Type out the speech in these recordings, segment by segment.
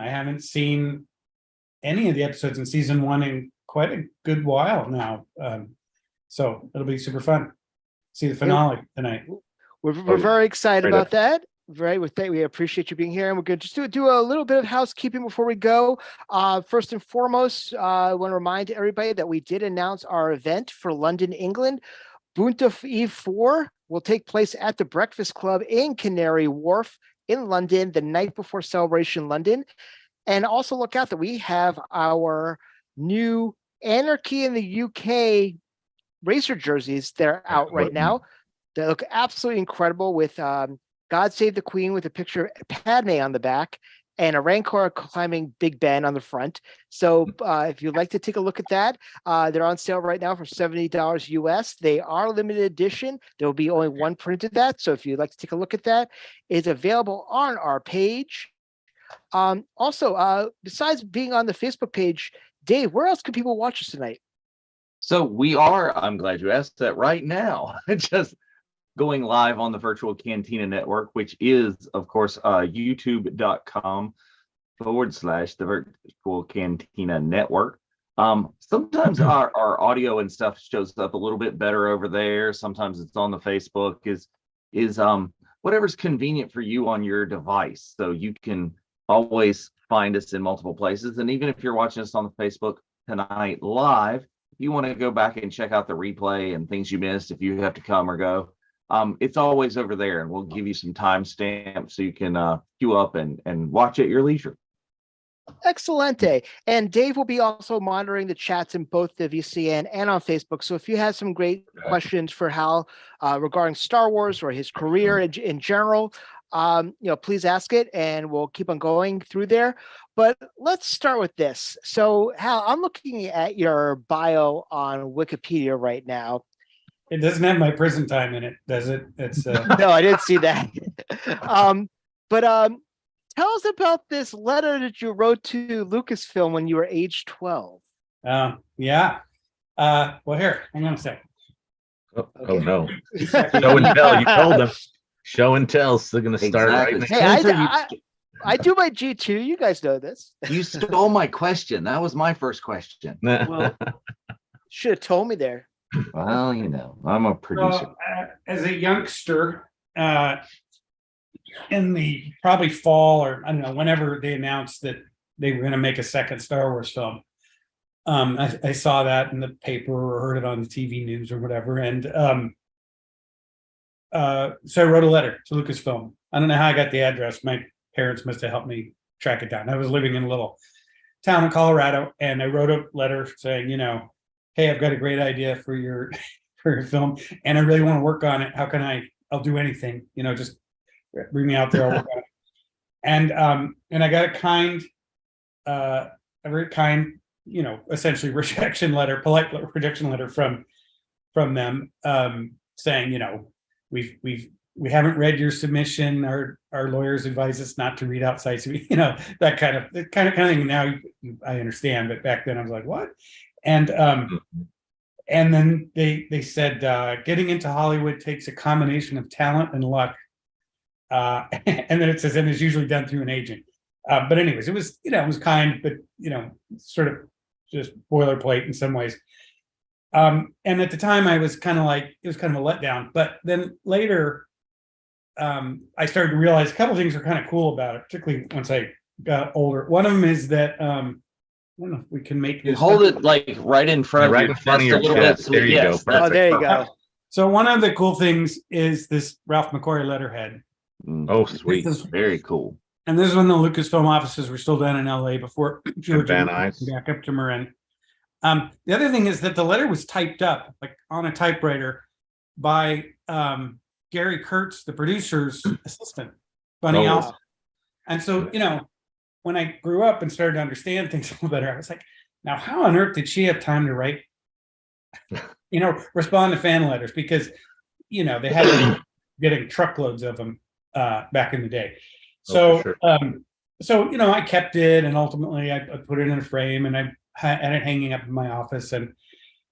haven't seen any of the episodes in season 1 in quite a good while now. So it'll be super fun. See the finale tonight. We're very excited about that. Right, we appreciate you being here, and we're going to just do a little bit of housekeeping before we go. First and foremost, I want to remind everybody that we did announce our event for London, England. Bunta Eve 4 will take place at the Breakfast Club in Canary Wharf in London the night before Celebration London. And also look out that we have our new Anarchy in the UK racer jerseys. They're out right now. They look absolutely incredible with God Save the Queen with a picture of Padme on the back and a Rancor climbing Big Ben on the front. So if you'd like to take a look at that, they're on sale right now for $70 US. They are limited edition. There will be only one print of that. So if you'd like to take a look at that, it's available on our page. Also, besides being on the Facebook page, Dave, where else can people watch us tonight? So we are, I'm glad you asked that right now, just going live on the Virtual Cantina Network, which is, of course, youtube.com/the Virtual Cantina Network. Sometimes our audio and stuff shows up a little bit better over there. Sometimes it's on the Facebook, is whatever's convenient for you on your device. So you can always find us in multiple places. And even if you're watching us on the Facebook tonight live, if you want to go back and check out the replay and things you missed, if you have to come or go, it's always over there, and we'll give you some timestamps so you can queue up and watch at your leisure. Excelente. And Dave will be also monitoring the chats in both the VCN and on Facebook. So if you have some great questions for Hal regarding Star Wars or his career in general, please ask it, and we'll keep on going through there. But let's start with this. So Hal, I'm looking at your bio on Wikipedia right now. It doesn't have my prison time in it, does it? It's No, I didn't see that. But tell us about this letter that you wrote to Lucasfilm when you were age 12. Yeah. Well, here, hang on a second. Oh no. Show and tell. You told them. Show and tell. So they're going to start right now. Hey, I do my G2. You guys know this. You stole my question. That was my first question. Well, should have told me there. Well, I'm a producer. As a youngster, in the probably fall, or I don't know, whenever they announced that they were going to make a second Star Wars film, I saw that in the paper or heard it on the TV news or whatever, and so I wrote a letter to Lucasfilm. I don't know how I got the address. My parents must have helped me track it down. I was living in a little town in Colorado, and I wrote a letter saying, hey, I've got a great idea for your film, and I really want to work on it. How can I'll do anything, just bring me out there. I'll work on it. And I got a very kind, essentially rejection letter, polite rejection letter from them, saying, we haven't read your submission. Our lawyers advise us not to read outside. So, that kind of thing. Now I understand, but back then I was like, what? And then they said, getting into Hollywood takes a combination of talent and luck. And then it says, and it's usually done through an agent. But anyways, it was kind, but, sort of just boilerplate in some ways. And at the time I was kind of like, it was kind of a letdown, but then later, I started to realize a couple of things are kind of cool about it, particularly once I got older. One of them is that, I don't know if we can make this. Hold it like right in front of your chest a little bit. There you go. Oh, there you go. So one of the cool things is this Ralph McQuarrie letterhead. Oh, sweet. This is very cool. And this is when the Lucasfilm offices were still down in LA before George Van back up to Marin. The other thing is that the letter was typed up like on a typewriter by Gary Kurtz, the producer's assistant, Bunny Alpha. And so, when I grew up and started to understand things a little better, I was like, now how on earth did she have time to write, respond to fan letters? Because, they had been getting truckloads of them back in the day. So, I kept it, and ultimately I put it in a frame, and I had it hanging up in my office. And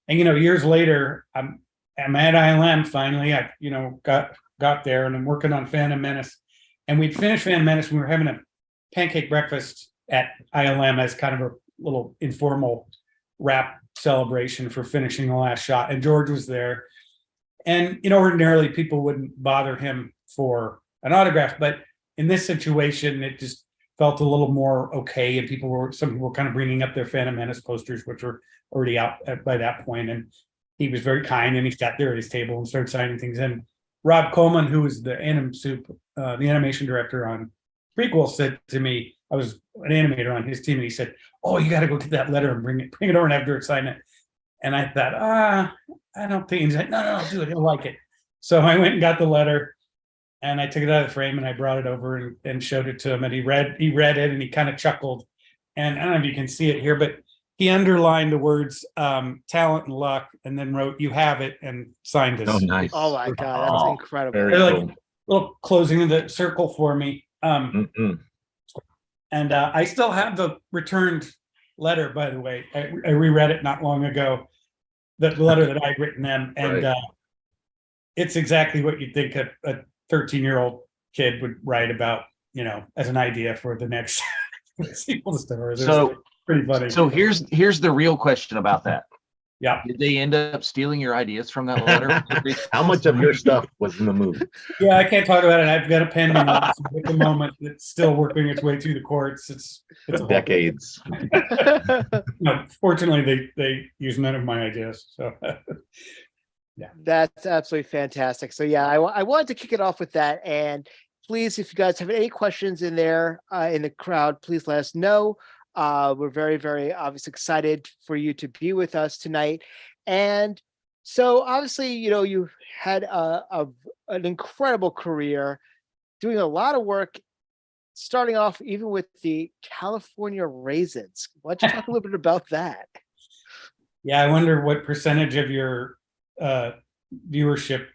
years later, I'm at ILM finally. I, got there, and I'm working on Phantom Menace. And we'd finished Phantom Menace, and we were having a pancake breakfast at ILM as kind of a little informal wrap celebration for finishing the last shot. And George was there. And, ordinarily people wouldn't bother him for an autograph, but in this situation, it just felt a little more okay. And some people were kind of bringing up their Phantom Menace posters, which were already out by that point. And he was very kind, and he sat there at his table and started signing things. And Rob Coleman, who was the the animation director on prequel, said to me, I was an animator on his team, and he said, "Oh, you got to go get that letter and bring it over and have Dirk sign it." And I thought, I don't think. He's like, no, do it. He'll like it. So I went and got the letter, and I took it out of the frame and I brought it over and showed it to him. And he read it, and he kind of chuckled. And I don't know if you can see it here, but he underlined the words talent and luck, and then wrote, "You have it," and signed us. Oh, nice. Oh my God, that's incredible. Very They're cool. like little closing of the circle for me. Mm-mm. And I still have the returned letter, by the way. I reread it not long ago, the letter that I'd written them. And Right. It's exactly what you'd think a 13-year-old kid would write about, as an idea for the next sequel to Star Wars. It was So, pretty funny. so here's the real question about that. Yeah. Did they end up stealing your ideas from that letter? How much of your stuff was in the movie? Yeah, I can't talk about it. I've got a pending lawsuit at the moment that's still working its way through the courts. It's a whole- Decades. No, fortunately, they use none of my ideas. So That's absolutely fantastic. So yeah, I wanted to kick it off with that. And please, if you guys have any questions in there in the crowd, please let us know. We're very, very obviously excited for you to be with us tonight. And so obviously, you had an incredible career, doing a lot of work, starting off even with the California Raisins. Why don't you talk a little bit about that? yeah, I wonder what percentage of your viewership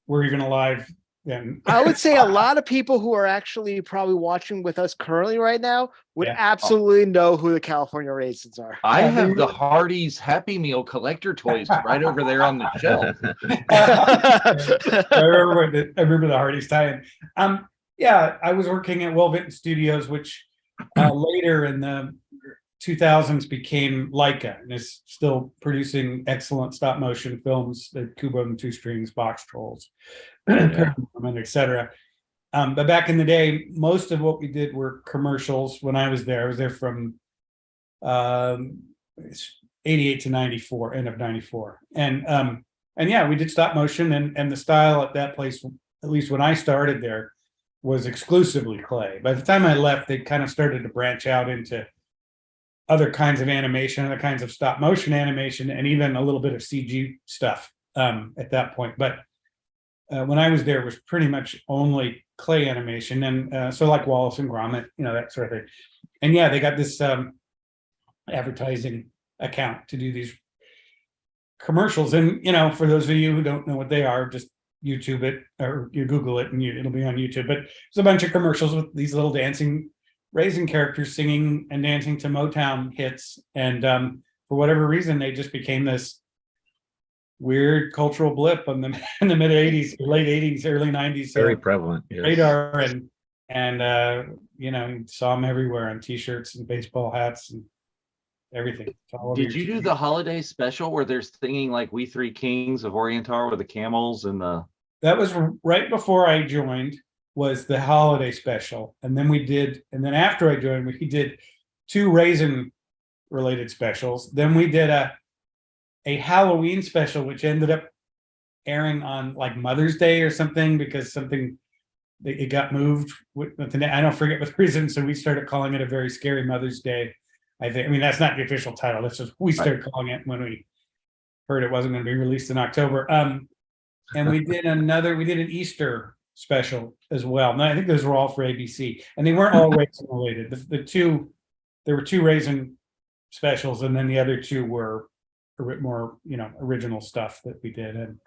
were even alive then. I would say a lot of people who are actually probably watching with us currently right now would Yeah. absolutely know who the California Raisins are. I have the Hardee's Happy Meal collector toys right over there on the shelf. I remember the Hardee's tie-in. Yeah, I was working at Will Vinton Studios, which later in the 2000s became Leica, and is still producing excellent stop motion films, the Kubo and Two Strings, Box Trolls, etc. But back in the day, most of what we did were commercials. When I was there from 88 to 94, end of 94. And yeah, we did stop motion, and the style at that place, at least when I started there, was exclusively clay. By the time I left, they kind of started to branch out into other kinds of animation, other kinds of stop motion animation, and even a little bit of CG stuff at that point. But when I was there, it was pretty much only clay animation. And so like Wallace and Gromit, that sort of thing. And yeah, they got this advertising account to do these commercials. And, for those of you who don't know what they are, just YouTube it, or you Google it, and it'll be on YouTube. But it's a bunch of commercials with these little dancing Raisin characters singing and dancing to Motown hits. And for whatever reason, they just became this weird cultural blip in the mid 80s, late 80s, early 90s. Very prevalent. Yes. Radar and saw them everywhere on t-shirts and baseball hats and everything. Did you do the holiday special where they're singing like "We Three Kings of Orientar" with the camels and the? That was right before I joined. Was the holiday special, and then after I joined, we did 2 Raisin related specials. Then we did a Halloween special, which ended up airing on like Mother's Day or something, because it got moved. I don't forget what the reason. So we started calling it A Very Scary Mother's Day. I mean, that's not the official title. That's just we started calling it when we heard it wasn't going to be released in October. And we did an Easter special as well. And I think those were all for ABC, and they weren't all Raisin related. There were 2 Raisin specials, and then the other 2 were a bit more, original stuff that we did, and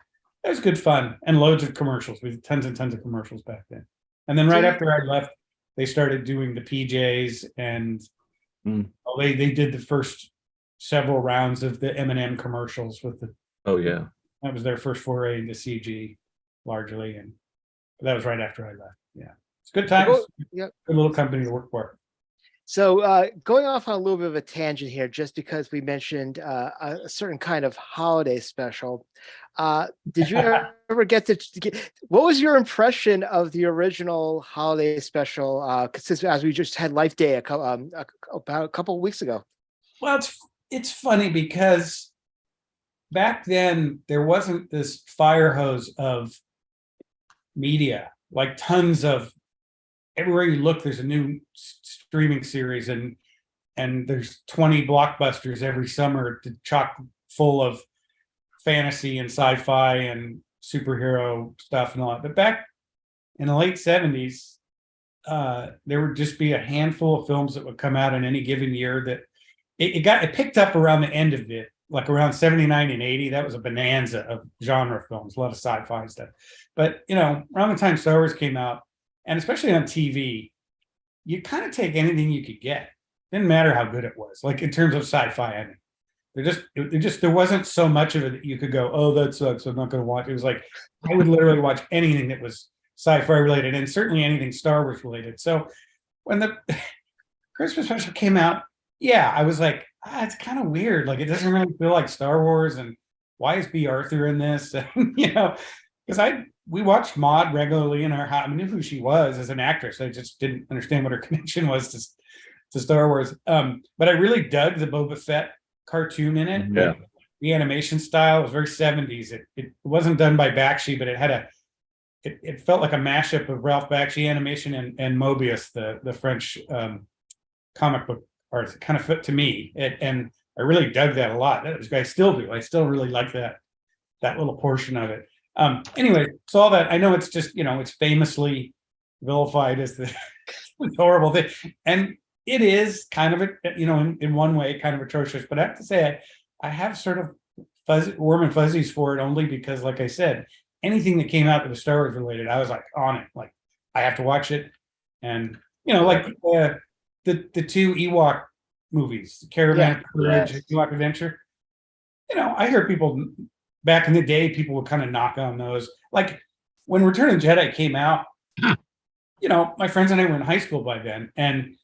it was good fun, and loads of commercials. We did tons and tons of commercials back then. And then right after I left, they started doing the PJs, and they did the first several rounds of the M&M commercials with the. Oh yeah, that was their first foray into CG, largely, and that was right after I left. Yeah, it's good times. Yep. Good little company to work for. So going off on a little bit of a tangent here, just because we mentioned a certain kind of holiday special. Did you ever get what was your impression of the original holiday special? Since as we just had Life Day about a couple of weeks ago. Well, it's funny because back then there wasn't this fire hose of media, like tons of, everywhere you look, there's a new streaming series, and there's 20 blockbusters every summer to chock full of fantasy and sci-fi and superhero stuff and all that. But back in the late 70s, there would just be a handful of films that would come out in any given year that it picked up around the end of it, like around 79 and 80. That was a bonanza of genre films, a lot of sci-fi stuff. But around the time Star Wars came out, and especially on TV, you kind of take anything you could get. Didn't matter how good it was, like in terms of sci-fi. I mean, there wasn't so much of it that you could go, oh, that sucks, I'm not going to watch it. It was like I would literally watch anything that was sci-fi related, and certainly anything Star Wars related. So when the Christmas special came out, yeah, I was like, it's kind of weird. Like, it doesn't really feel like Star Wars, and why is B. Arthur in this? And, because we watched Maude regularly in our house. I knew who she was as an actress. I just didn't understand what her connection was to Star Wars. But I really dug the Boba Fett cartoon in it. Yeah. The animation style was very 70s. It wasn't done by Bakshi, but it had it felt like a mashup of Ralph Bakshi animation and Mobius, the French comic book artist. It kind of fit to me. And I really dug that a lot. I still do. I still really like that little portion of it. Anyway, so all that, I know it's just, it's famously vilified as the horrible thing. And it is kind of, in one way, kind of atrocious. But I have to say, I have sort of warm and fuzzies for it, only because, like I said, anything that came out that was Star Wars related, I was like on it. Like, I have to watch it. And, like the two Ewok movies, Caravan of Courage, Ewok Adventure. I hear people back in the day, people would kind of knock on those. Like when Return of the Jedi came out, my friends and I were in high school by then, and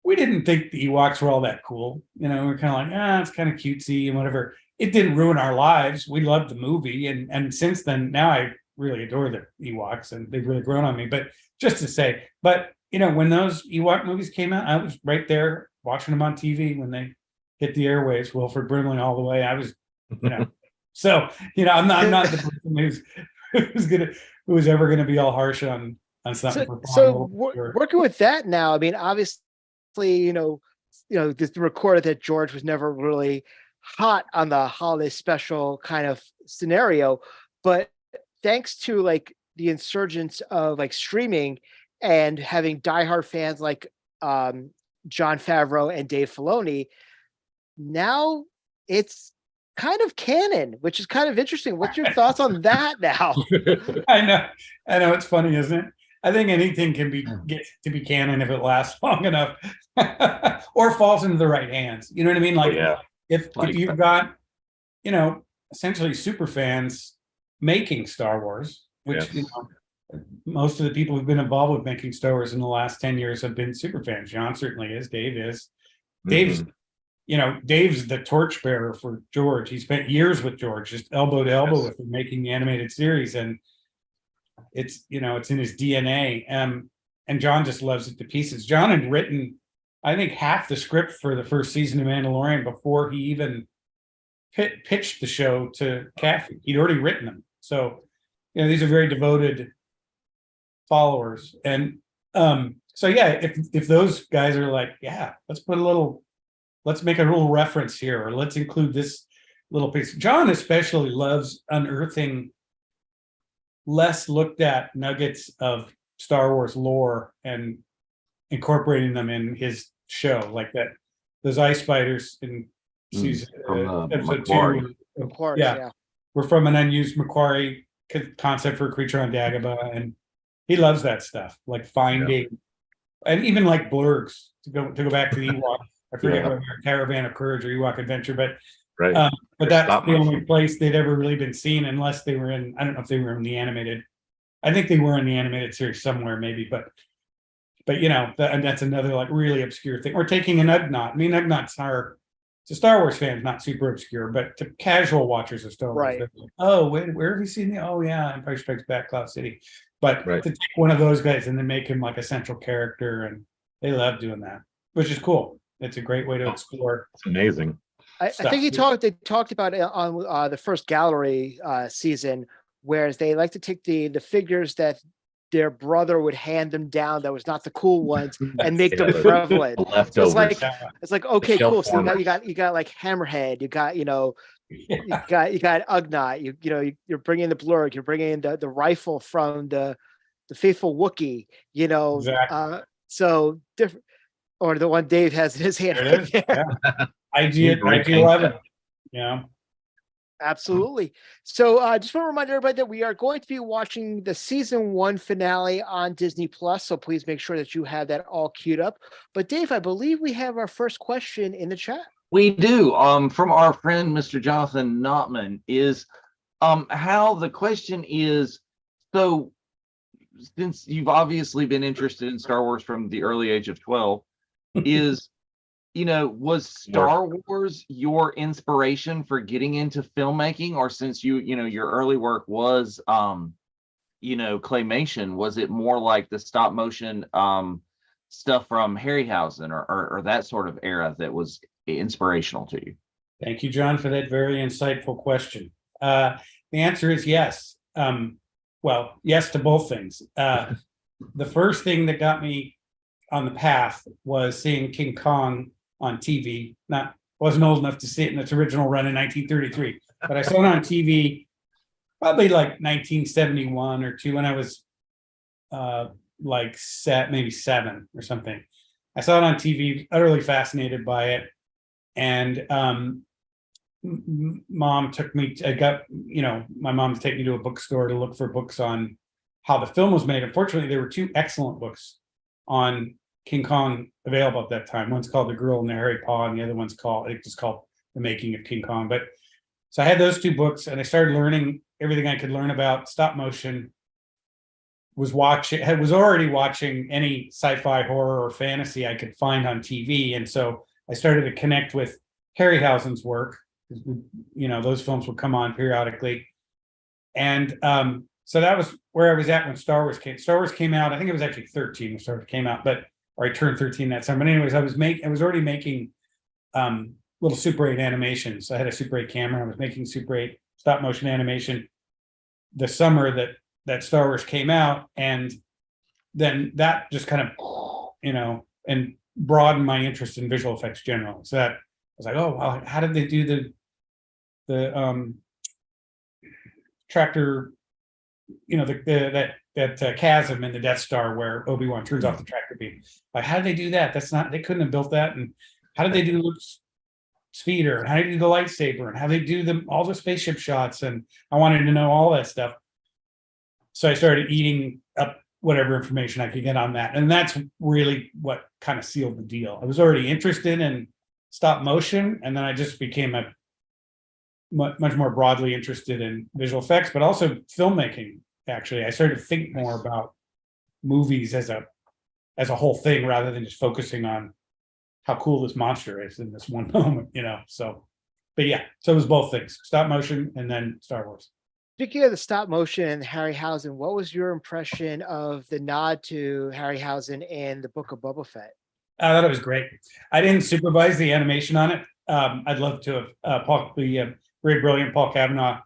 we didn't think the Ewoks were all that cool. We were kind of like, it's kind of cutesy and whatever. It didn't ruin our lives. We loved the movie, and since then, now I really adore the Ewoks, and they've really grown on me. But just to say, when those Ewok movies came out, I was right there watching them on TV when they hit the airwaves. Wilford Brimley all the way. I was, so I'm not the person who's ever gonna be all harsh on something. So working with that now, I mean, obviously, the recorder that George was never really hot on the holiday special kind of scenario, but thanks to like the insurgence of like streaming and having diehard fans like Jon Favreau and Dave Filoni, now it's kind of canon, which is kind of interesting. What's your thoughts on that now? I know it's funny, isn't it? I think anything can get to be canon if it lasts long enough or falls into the right hands. You know what I mean? Like, if you've got, essentially super fans making Star Wars, which, most of the people who've been involved with making Star Wars in the last 10 years have been super fans. John certainly is. Dave is. Dave's the torchbearer for George. He spent years with George, just elbow to elbow with him, making the animated series. And it's in his DNA. And John just loves it to pieces. John had written, I think, half the script for the first season of Mandalorian before he even pitched the show to Kathy. He'd already written them. So, these are very devoted followers. And if those guys are like, let's make a little reference here, or let's include this little piece. John especially loves unearthing less looked at nuggets of Star Wars lore and incorporating them in his show, like those ice spiders in season episode Macquarie. 2. We're from an unused Macquarie concept for a creature on Dagobah, and he loves that stuff, like finding, and even like blurgs to go back to the Ewok. I forget whether Caravan of Courage or Ewok Adventure, but that's the only place they'd ever really been seen, unless they were in, I don't know if they were in the animated. I think they were in the animated series somewhere, maybe, but but and that's another like really obscure thing. Or taking an Ugnaught. I mean, Ugnaughts are to Star Wars fans not super obscure, but to casual watchers of Star Wars, Right. they're like, oh, where have you seen the? Oh yeah, Empire Strikes Back, Cloud City. But Right. to take one of those guys and then make him like a central character, and they love doing that, which is cool. It's a great way to explore. It's amazing. I think they talked about it on the first gallery season, whereas they like to take the figures that their brother would hand them down that was not the cool ones and make them Yeah, prevalent. So Leftovers. it's like okay, shelf cool. So warmers. you got like Hammerhead, you got you got Ugnaught, you're bringing the Blurg, you're bringing the rifle from the faithful Wookiee, Exactly. so different. Or the one Dave has in his hand. There it is. Right Yeah. IG-11. Yeah. Absolutely. So I just want to remind everybody that we are going to be watching the season 1 finale on Disney Plus. So please make sure that you have that all queued up. But Dave, I believe we have our first question in the chat. We do. From our friend Mr. Jonathan Notman is how the question is, so since you've obviously been interested in Star Wars from the early age of 12, is was Star Wars your inspiration for getting into filmmaking, or since your early work was claymation, was it more like the stop motion stuff from Harryhausen or that sort of era that was inspirational to you? Thank you, John, for that very insightful question. The answer is yes. Well, yes to both things. The first thing that got me on the path was seeing King Kong on TV. Wasn't old enough to see it in its original run in 1933, but I saw it on TV probably like 1971 or 2 when I was maybe 7 or something. I saw it on TV, utterly fascinated by it, and mom took me. My mom to take me to a bookstore to look for books on how the film was made. Unfortunately, there were 2 excellent books on King Kong available at that time. One's called The Girl and the Hairy Paw, and the other one's called The Making of King Kong. But so I had those 2 books, and I started learning everything I could learn about stop motion. Was already watching any sci-fi, horror, or fantasy I could find on TV, and so I started to connect with Harryhausen's work. Those films would come on periodically, and so that was where I was at when Star Wars came. Star Wars came out. I think it was actually 13 when Star Wars came out, or I turned 13 that summer. But anyways, I was already making little Super 8 animations. So I had a Super 8 camera. I was making Super 8 stop motion animation the summer that Star Wars came out, and then that just kind of and broadened my interest in visual effects generally. So that I was like, oh wow, how did they do the tractor? That chasm in the Death Star where Obi-Wan turns off the tractor beam. Like, how did they do that? They couldn't have built that. And how did they do Luke's speeder? And how did they do the lightsaber? And how they do all the spaceship shots? And I wanted to know all that stuff. So I started eating up whatever information I could get on that. And that's really what kind of sealed the deal. I was already interested in stop motion, and then I just became much more broadly interested in visual effects, but also filmmaking. Actually, I started to think more about movies as a whole thing rather than just focusing on how cool this monster is in this one moment, So, but yeah, so it was both things: stop motion and then Star Wars. Speaking of the stop motion and Harryhausen, what was your impression of the nod to Harryhausen in the Book of Boba Fett? I thought it was great. I didn't supervise the animation on it. I'd love to have the very brilliant Paul Kavanaugh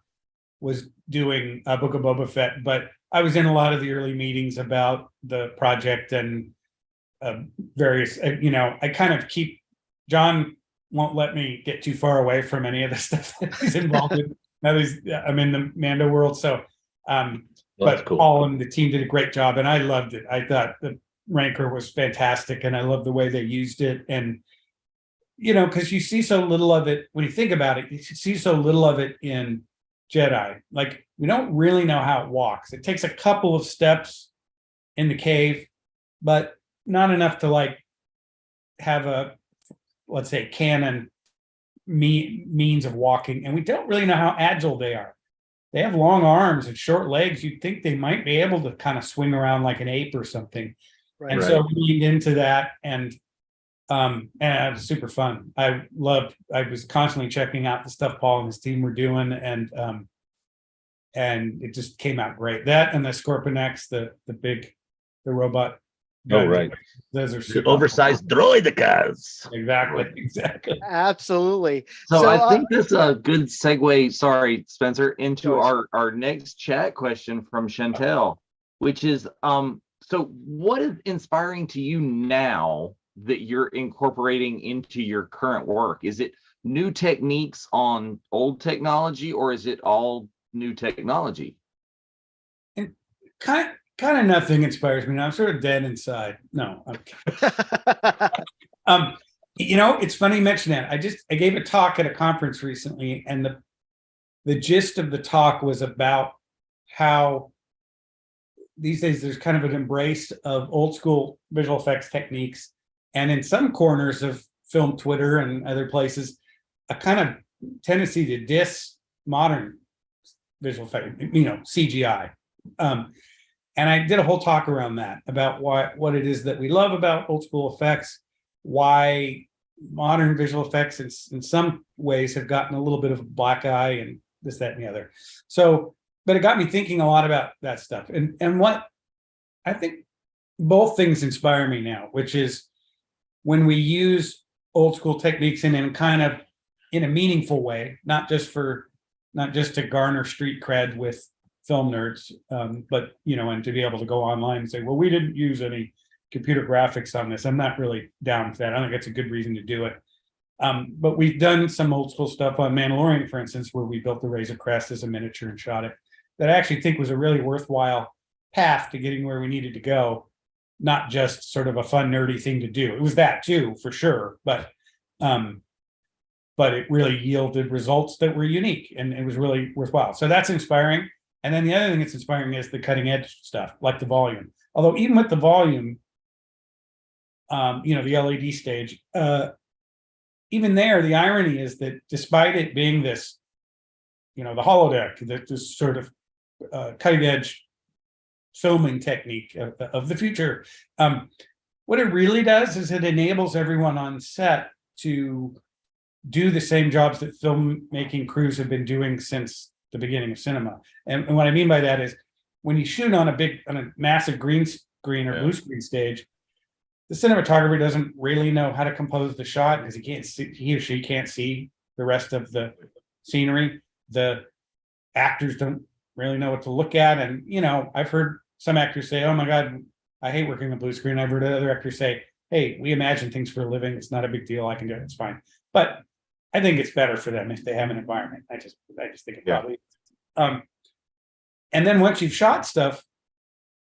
was doing Book of Boba Fett, but I was in a lot of the early meetings about the project and various, I kind of John won't let me get too far away from any of the stuff that he's involved in. I'm in the Mando world, so but cool. Paul and the team did a great job, and I loved it. I thought the Rancor was fantastic, and I love the way they used it. And because you see so little of it when you think about it, you see so little of it in Jedi. Like, we don't really know how it walks. It takes a couple of steps in the cave, but not enough to have a, let's say, canon means of walking. And we don't really know how agile they are. They have long arms and short legs. You'd think they might be able to kind of swing around like an ape or something. Right. And so we leaned into that, and it was super fun. I was constantly checking out the stuff Paul and his team were doing, and it just came out great. That and the Scorpion X, the robot. Oh, gun, right. Those are The super oversized droidicas. Exactly. Absolutely. So I think that's a good segue, sorry, Spencer, into Sure. our next chat question from Chantel, which is, so what is inspiring to you now that you're incorporating into your current work? Is it new techniques on old technology, or is it all new technology? And kind of nothing inspires me now. I'm sort of dead inside. No, I'm it's funny you mention that. I gave a talk at a conference recently, and the gist of the talk was about how these days there's kind of an embrace of old school visual effects techniques, and in some corners of film Twitter and other places, a kind of tendency to diss modern visual effect, CGI. And I did a whole talk around that, about what it is that we love about old school effects, why modern visual effects in some ways have gotten a little bit of a black eye, and this, that, and the other. So, but it got me thinking a lot about that stuff. And what I think both things inspire me now, which is when we use old school techniques in a meaningful way, not just to garner street cred with film nerds, but and to be able to go online and say, well, we didn't use any computer graphics on this. I'm not really down with that. I think that's a good reason to do it. But we've done some old school stuff on Mandalorian, for instance, where we built the Razor Crest as a miniature and shot it, that I actually think was a really worthwhile path to getting where we needed to go, not just sort of a fun, nerdy thing to do. It was that too, for sure, but it really yielded results that were unique, and it was really worthwhile. So that's inspiring. And then the other thing that's inspiring is the cutting edge stuff, like the volume. Although even with the volume, the LED stage, even there, the irony is that despite it being this, the holodeck, this sort of cutting edge filming technique of the future, what it really does is it enables everyone on set to do the same jobs that filmmaking crews have been doing since the beginning of cinema. And what I mean by that is, when you shoot on a massive green screen or blue screen stage, the cinematographer doesn't really know how to compose the shot because he or she can't see the rest of the scenery. The actors don't really know what to look at. And, I've heard some actors say, oh my God, I hate working on blue screen. I've heard other actors say, hey, we imagine things for a living. It's not a big deal. I can do it. It's fine. But I think it's better for them if they have an environment. I just think it probably is. And then once you've shot stuff,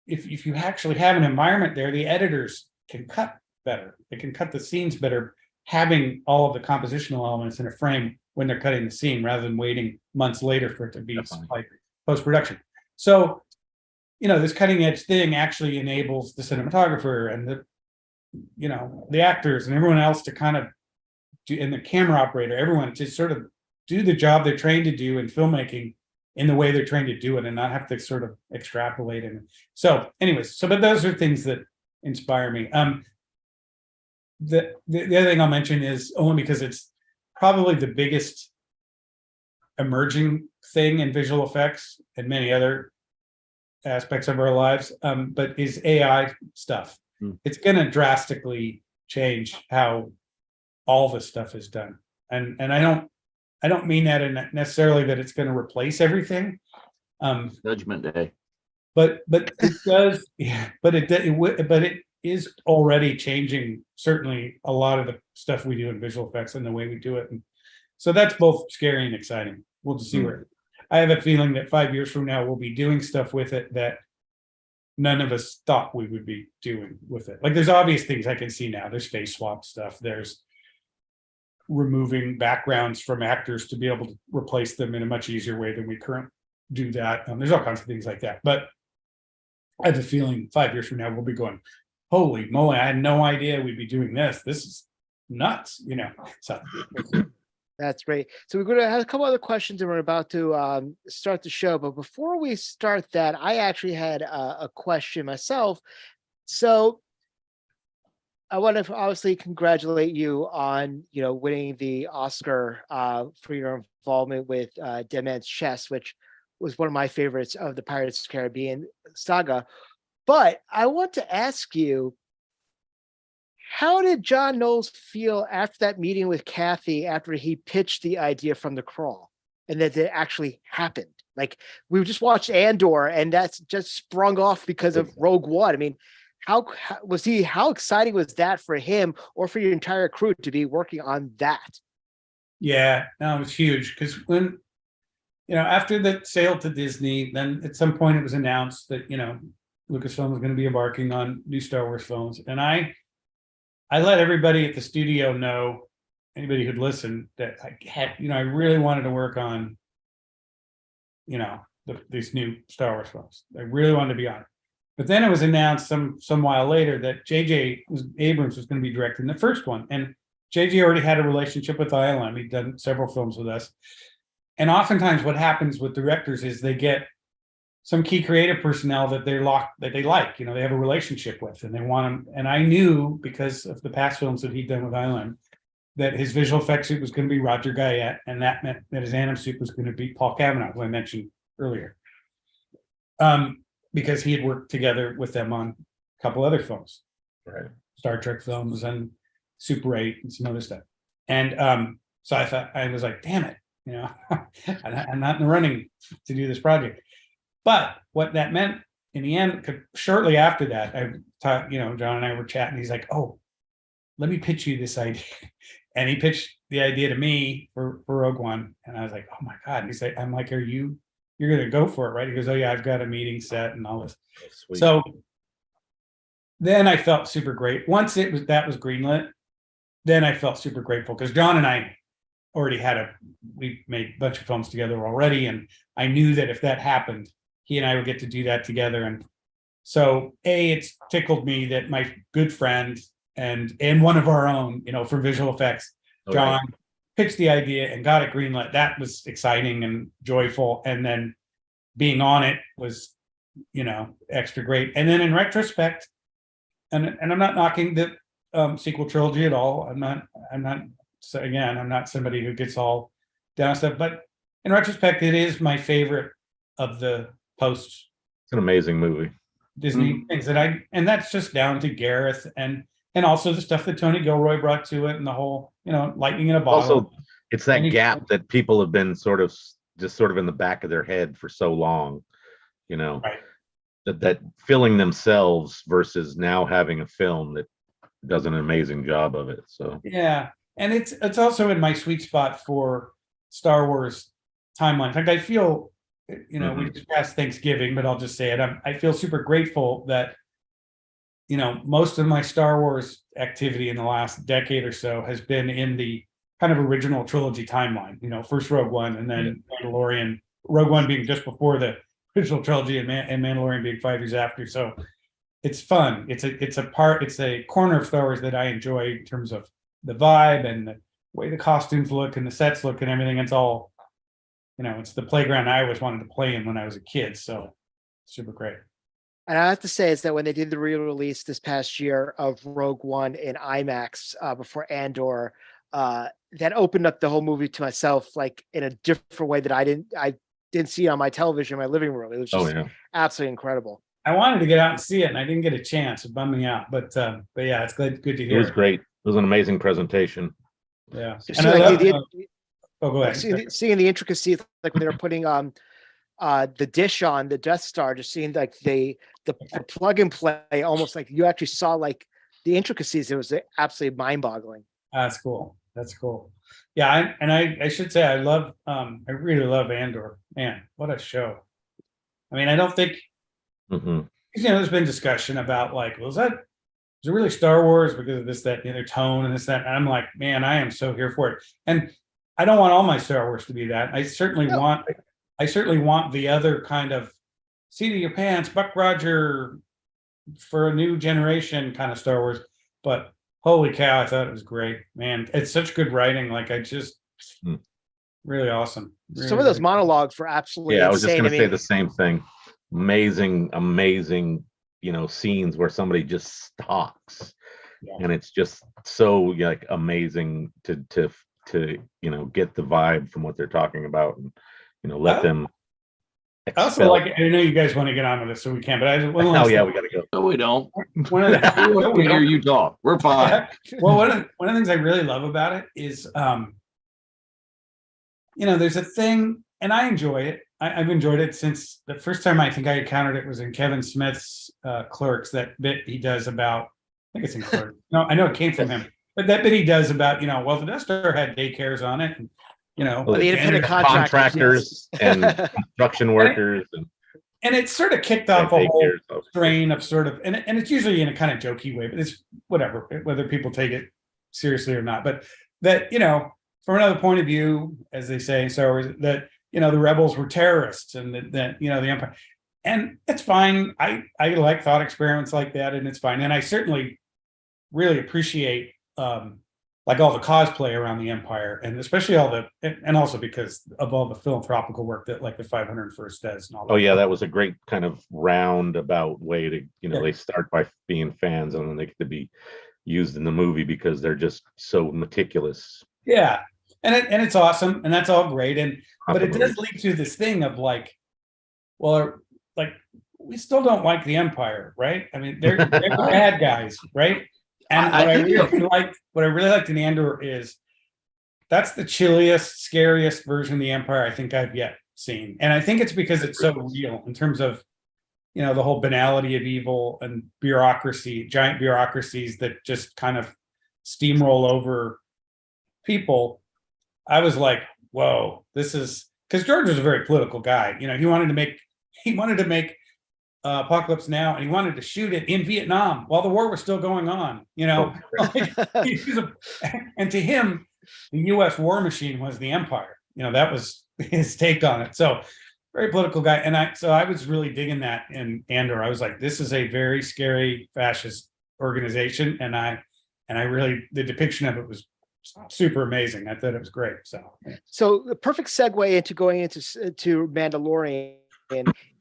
if you actually have an environment there, the editors can cut better. They can cut the scenes better, having all of the compositional elements in a frame when they're cutting the scene, rather than waiting months later for it to be supplied post-production. So, this cutting edge thing actually enables the cinematographer and the actors and everyone else to kind of do, and the camera operator, everyone to sort of do the job they're trained to do in filmmaking in the way they're trained to do it, and not have to sort of extrapolate. And so anyways, but those are things that inspire me. The other thing I'll mention is, only because it's probably the biggest emerging thing in visual effects and many other aspects of our lives, but is AI stuff. It's going to drastically change how all this stuff is done. And I don't mean that in necessarily that it's going to replace everything. Judgment Day. But it does, yeah, but it is already changing certainly a lot of the stuff we do in visual effects and the way we do it. And so that's both scary and exciting. We'll just see where. I have a feeling that 5 years from now we'll be doing stuff with it that none of us thought we would be doing with it. Like, there's obvious things I can see now. There's face swap stuff. There's removing backgrounds from actors to be able to replace them in a much easier way than we currently do that. There's all kinds of things like that. But I have a feeling 5 years from now we'll be going, holy moly, I had no idea we'd be doing this. This is nuts, So that's great. So we're going to have a couple other questions, and we're about to start the show. But before we start that, I actually had a question myself. So I want to obviously congratulate you on, winning the Oscar for your involvement with Dead Man's Chest, which was one of my favorites of the Pirates of the Caribbean saga. But I want to ask you, how did John Knowles feel after that meeting with Kathy after he pitched the idea from The Crawl and that it actually happened? Like, we just watched Andor and that's just sprung off because of Rogue One. I mean, how exciting was that for him or for your entire crew to be working on that? Yeah, no, it was huge because when, after the sale to Disney, then at some point it was announced that, Lucasfilm was going to be embarking on new Star Wars films. And I let everybody at the studio know, anybody who'd listen, that I really wanted to work on, these new Star Wars films. I really wanted to be on it. But then it was announced some while later that Abrams was going to be directing the first one. And JJ already had a relationship with ILM. He'd done several films with us. And oftentimes what happens with directors is they get some key creative personnel that they like, they have a relationship with, and they want them. And I knew, because of the past films that he'd done with ILM, that his visual effects suit was going to be Roger Guyette, and that meant that his anim suit was going to be Paul Cavanaugh, who I mentioned earlier. Because he had worked together with them on a couple other films, Right. Star Trek films and Super 8 and some other stuff. And so I was like, damn it, I'm not in the running to do this project. But what that meant in the end, shortly after that, I thought, John and I were chatting. He's like, oh, let me pitch you this idea. And he pitched the idea to me for Rogue One. And I was like, oh my God. And he's like, I'm like, you're going to go for it, right? He goes, oh yeah, I've got a meeting set and all this. Sweet. So then I felt super great. Once that was greenlit, then I felt super grateful because John and I already we made a bunch of films together already. And I knew that if that happened, he and I would get to do that together. And so it's tickled me that my good friend and one of our own, for visual effects, John pitched the idea and got it greenlit. That was exciting and joyful. And then being on it was, extra great. And then in retrospect, and I'm not knocking the sequel trilogy at all. I'm not somebody who gets all down stuff, but in retrospect, it is my favorite of the post. It's an amazing movie. Disney things and that's just down to Gareth and also the stuff that Tony Gilroy brought to it and the whole, lightning in a bottle. Also, it's that gap that people have been sort of in the back of their head for so long, right. that filling themselves versus now having a film that does an amazing job of it. So yeah, and it's also in my sweet spot for Star Wars timeline. In fact, I feel, we just passed Thanksgiving, but I'll just say it. I feel super grateful that, most of my Star Wars activity in the last decade or so has been in the kind of original trilogy timeline. First Rogue One and then Mandalorian. Rogue One being just before the original trilogy and Mandalorian being 5 years after. So it's fun. It's a corner of Star Wars that I enjoy in terms of the vibe and the way the costumes look and the sets look and everything. It's all, it's the playground I always wanted to play in when I was a kid. So super great. And I have to say is that when they did the re-release this past year of Rogue One in IMAX before Andor, that opened up the whole movie to myself, like in a different way that I didn't see on my television in my living room. It was just absolutely incredible. I wanted to get out and see it and I didn't get a chance. It bummed me out, but yeah, it's good to hear. It was great. It was an amazing presentation. Yeah. Go ahead. Seeing the intricacies, like when they were putting the dish on the Death Star, just seeing like the plug and play, almost like you actually saw like the intricacies. It was absolutely mind-boggling. That's cool. Yeah, I should say I really love Andor. Man, what a show! I mean, I don't think there's been discussion about like, is it really Star Wars because of this, that, the other tone and this, that. And I'm like, man, I am so here for it. And I don't want all my Star Wars to be that. I certainly want the other kind of seat of your pants, Buck Roger for a new generation kind of Star Wars. But holy cow, I thought it was great, man. It's such good writing. Like really awesome. Really, some of those monologues were absolutely insane. I was just going to say the same thing. Amazing, scenes where somebody just stalks and it's just so like amazing to get the vibe from what they're talking about, and let them I also expel. like, I know you guys want to get on with this, so we can, but Oh yeah, we gotta go. No, we don't. one of the, We hear you talk. We're fine. well, one of the things I really love about it is, there's a thing, and I enjoy it. I've enjoyed it since the first time I think I encountered it was in Kevin Smith's Clerks, that bit he does about, I think it's in Clerks. No, I know it came from him, but that bit he does about, well, the Death Star had daycares on it, and, the independent contractors and construction workers, and it sort of kicked off a whole strain of sort of, and it's usually in a kind of jokey way, but it's whatever, whether people take it seriously or not. But that, from another point of view, as they say in Star Wars, that, the rebels were terrorists, and that the Empire, and it's fine. I like thought experiments like that, and it's fine. And I certainly really appreciate, like all the cosplay around the Empire, and especially and also because of all the philanthropical work that like the 501st does. And all that. Oh yeah, that was a great kind of roundabout way to, they start by being fans, and then they get to be used in the movie because they're just so meticulous. Yeah, and it's awesome, and that's all great, but it does lead to this thing of like, well, like we still don't like the Empire, right? I mean, they're bad guys, right? And what I really liked in Andor is that's the chilliest, scariest version of the Empire I think I've yet seen. And I think it's because it's so real in terms of, the whole banality of evil and bureaucracy, giant bureaucracies that just kind of steamroll over people. I was like, whoa, this is, because George was a very political guy. He wanted to make Apocalypse Now, and he wanted to shoot it in Vietnam while the war was still going on. And to him, the U.S. war machine was the Empire. That was his take on it. So very political guy, and I was really digging that in Andor. I was like, this is a very scary fascist organization, and I really, the depiction of it was super amazing. I thought it was great. So the perfect segue into going into Mandalorian.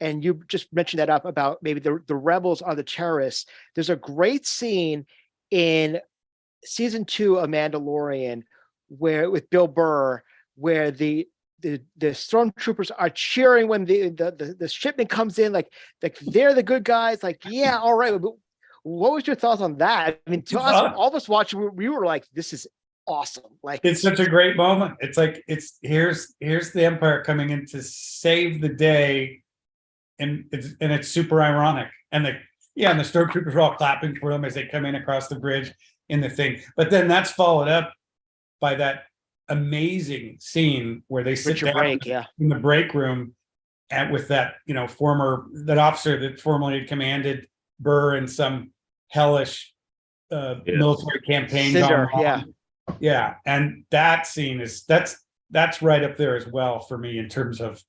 And you just mentioned that up about maybe the rebels are the terrorists. There's a great scene in season 2 of Mandalorian with Bill Burr, where the stormtroopers are cheering when the shipment comes in, like they're the good guys. Like, yeah, all right. But what was your thoughts on that? I mean, to us, all of us watching, we were like, this is awesome. Like, it's such a great moment. It's like, here's the Empire coming in to save the day, and it's super ironic. And the stormtroopers are all clapping for them as they come in across the bridge in the thing. But then that's followed up by that amazing scene where they sit down in the break room and with that that officer that formerly had commanded Burr in some hellish military campaign. Cinder, yeah, and that scene that's right up there as well for me in terms of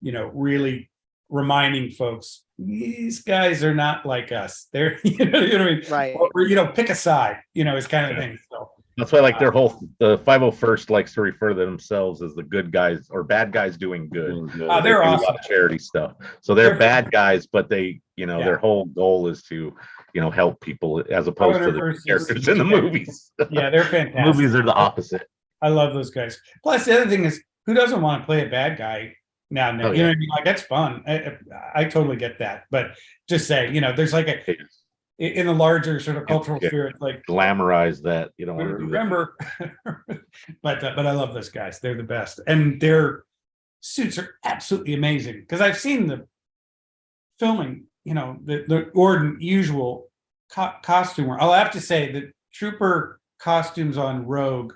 really reminding folks these guys are not like us. They're what I mean? Right. Or, pick a side, is kind of thing. So that's why their whole the 501st likes to refer to themselves as the good guys or bad guys doing good. They're awesome. A lot of charity stuff. So they're bad guys, but they their whole goal is to help people as opposed to the characters in the movies. Yeah, they're fantastic. Movies are the opposite. I love those guys. Plus, the other thing is, who doesn't want to play a bad guy now? You know what I mean? Like, that's fun. I totally get that. But just say, there's like in the larger sort of cultural sphere, it's like glamorize that. You don't want to remember. But I love those guys. They're the best, and their suits are absolutely amazing. Because I've seen the filming. The usual costume. I'll have to say the trooper costumes on Rogue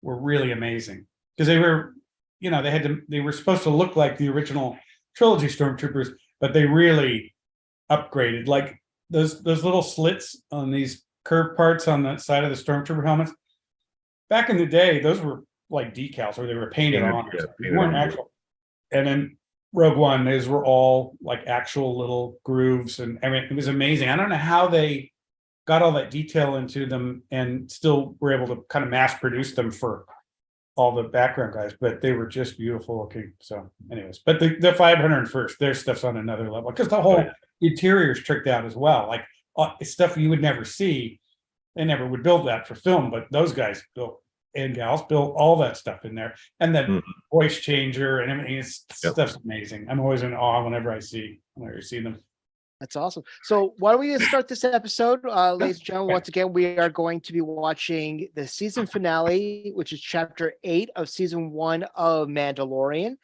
were really amazing because they were, they were supposed to look like the original trilogy stormtroopers, but they really upgraded. Like those little slits on these curved parts on the side of the stormtrooper helmets. Back in the day, those were like decals, or they were painted on. They weren't actual. And then Rogue One, those were all like actual little grooves, and I mean, it was amazing. I don't know how they got all that detail into them and still were able to kind of mass produce them for all the background guys, but they were just beautiful looking. So anyways, but the 501st, their stuff's on another level because the whole interior is tricked out as well. Like stuff you would never see they never would build that for film, but those guys built and gals built all that stuff in there, and that voice changer and everything. Stuff's amazing. I'm always in awe whenever I see them. That's awesome. So why don't we start this episode, ladies and gentlemen? Once again, we are going to be watching the season finale, which is chapter 8 of season 1 of Mandalorian.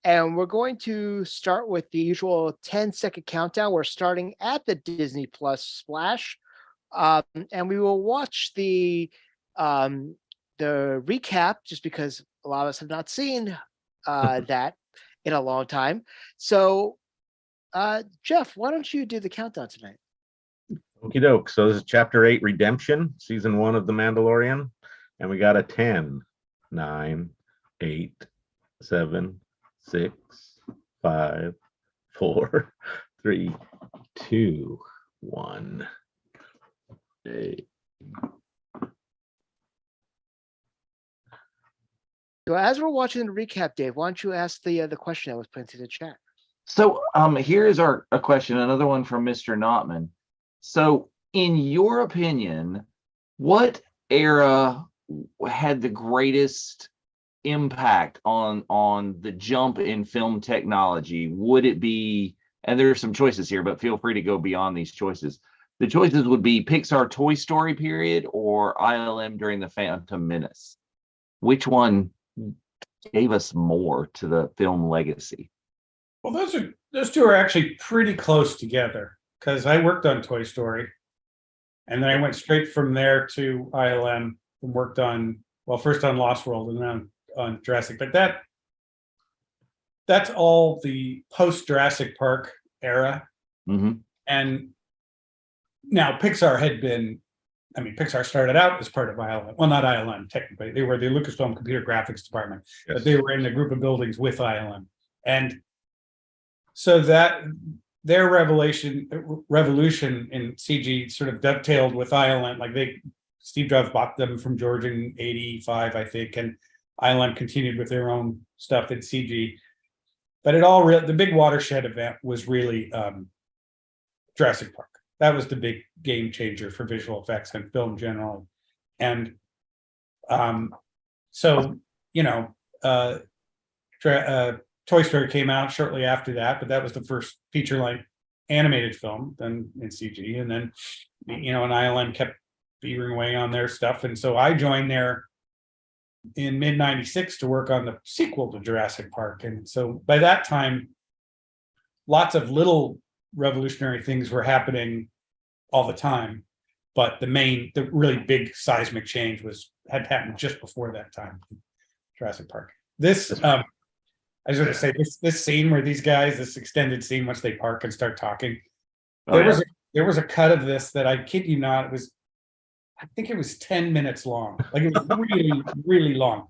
And we're going to start with the usual 10-second countdown. We're starting at the Disney Plus splash. And we will watch the recap, just because a lot of us have not seen that in a long time. So Jeff, why don't you do the countdown tonight? Okie doke. So this is chapter 8, Redemption, season 1 of The Mandalorian. And we got a 10, 9, 8, 7, 6, 5, 4, 3, 2, 1. 8. So as we're watching the recap, Dave, why don't you ask the question that was put into the chat? So here is a question, another one from Mr. Notman. So in your opinion, what era had the greatest impact on the jump in film technology? Would it be, and there are some choices here, but feel free to go beyond these choices. The choices would be Pixar Toy Story period or ILM during the Phantom Menace. Which one gave us more to the film legacy? Well, those two are actually pretty close together, because I worked on Toy Story, and then I went straight from there to ILM and worked on, well, first on Lost World and then on Jurassic. But that's all the post Jurassic Park era. And now Pixar had been, Pixar started out as part of ILM. Well, not ILM technically; they were the Lucasfilm Computer Graphics Department, but they were in a group of buildings with ILM, and so that their revolution in CG sort of dovetailed with ILM. Like Steve Jobs bought them from George in '85, I think, and ILM continued with their own stuff in CG. But the big watershed event was really Jurassic Park. That was the big game changer for visual effects and film generally. And Toy Story came out shortly after that, but that was the first feature-length animated film done in CG. And then, and ILM kept beavering away on their stuff. And so I joined there in mid-96 to work on the sequel to Jurassic Park. And so by that time, lots of little revolutionary things were happening all the time. But the really big seismic change had happened just before that time, Jurassic Park. I was going to say this scene where these guys, this extended scene, once they park and start talking, there was a cut of this that, I kid you not, I think it was 10 minutes long. Like, it was really, really long.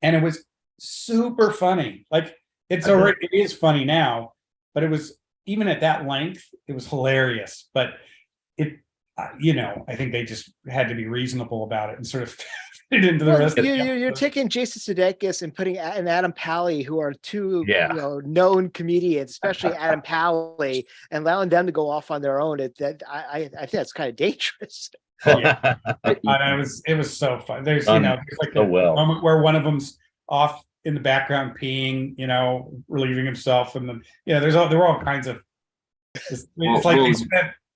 And it was super funny. Like, it is funny now, but it was, even at that length, it was hilarious. But I think they just had to be reasonable about it and sort of fit it into the rest. You're taking Jason Sudeikis and putting and Adam Pally, who are two known comedians, especially Adam Pally, and allowing them to go off on their own. I think that's kind of dangerous. Yeah. It was so fun. There's there's like a moment where one of them's off in the background peeing, relieving himself, and then there were all kinds of.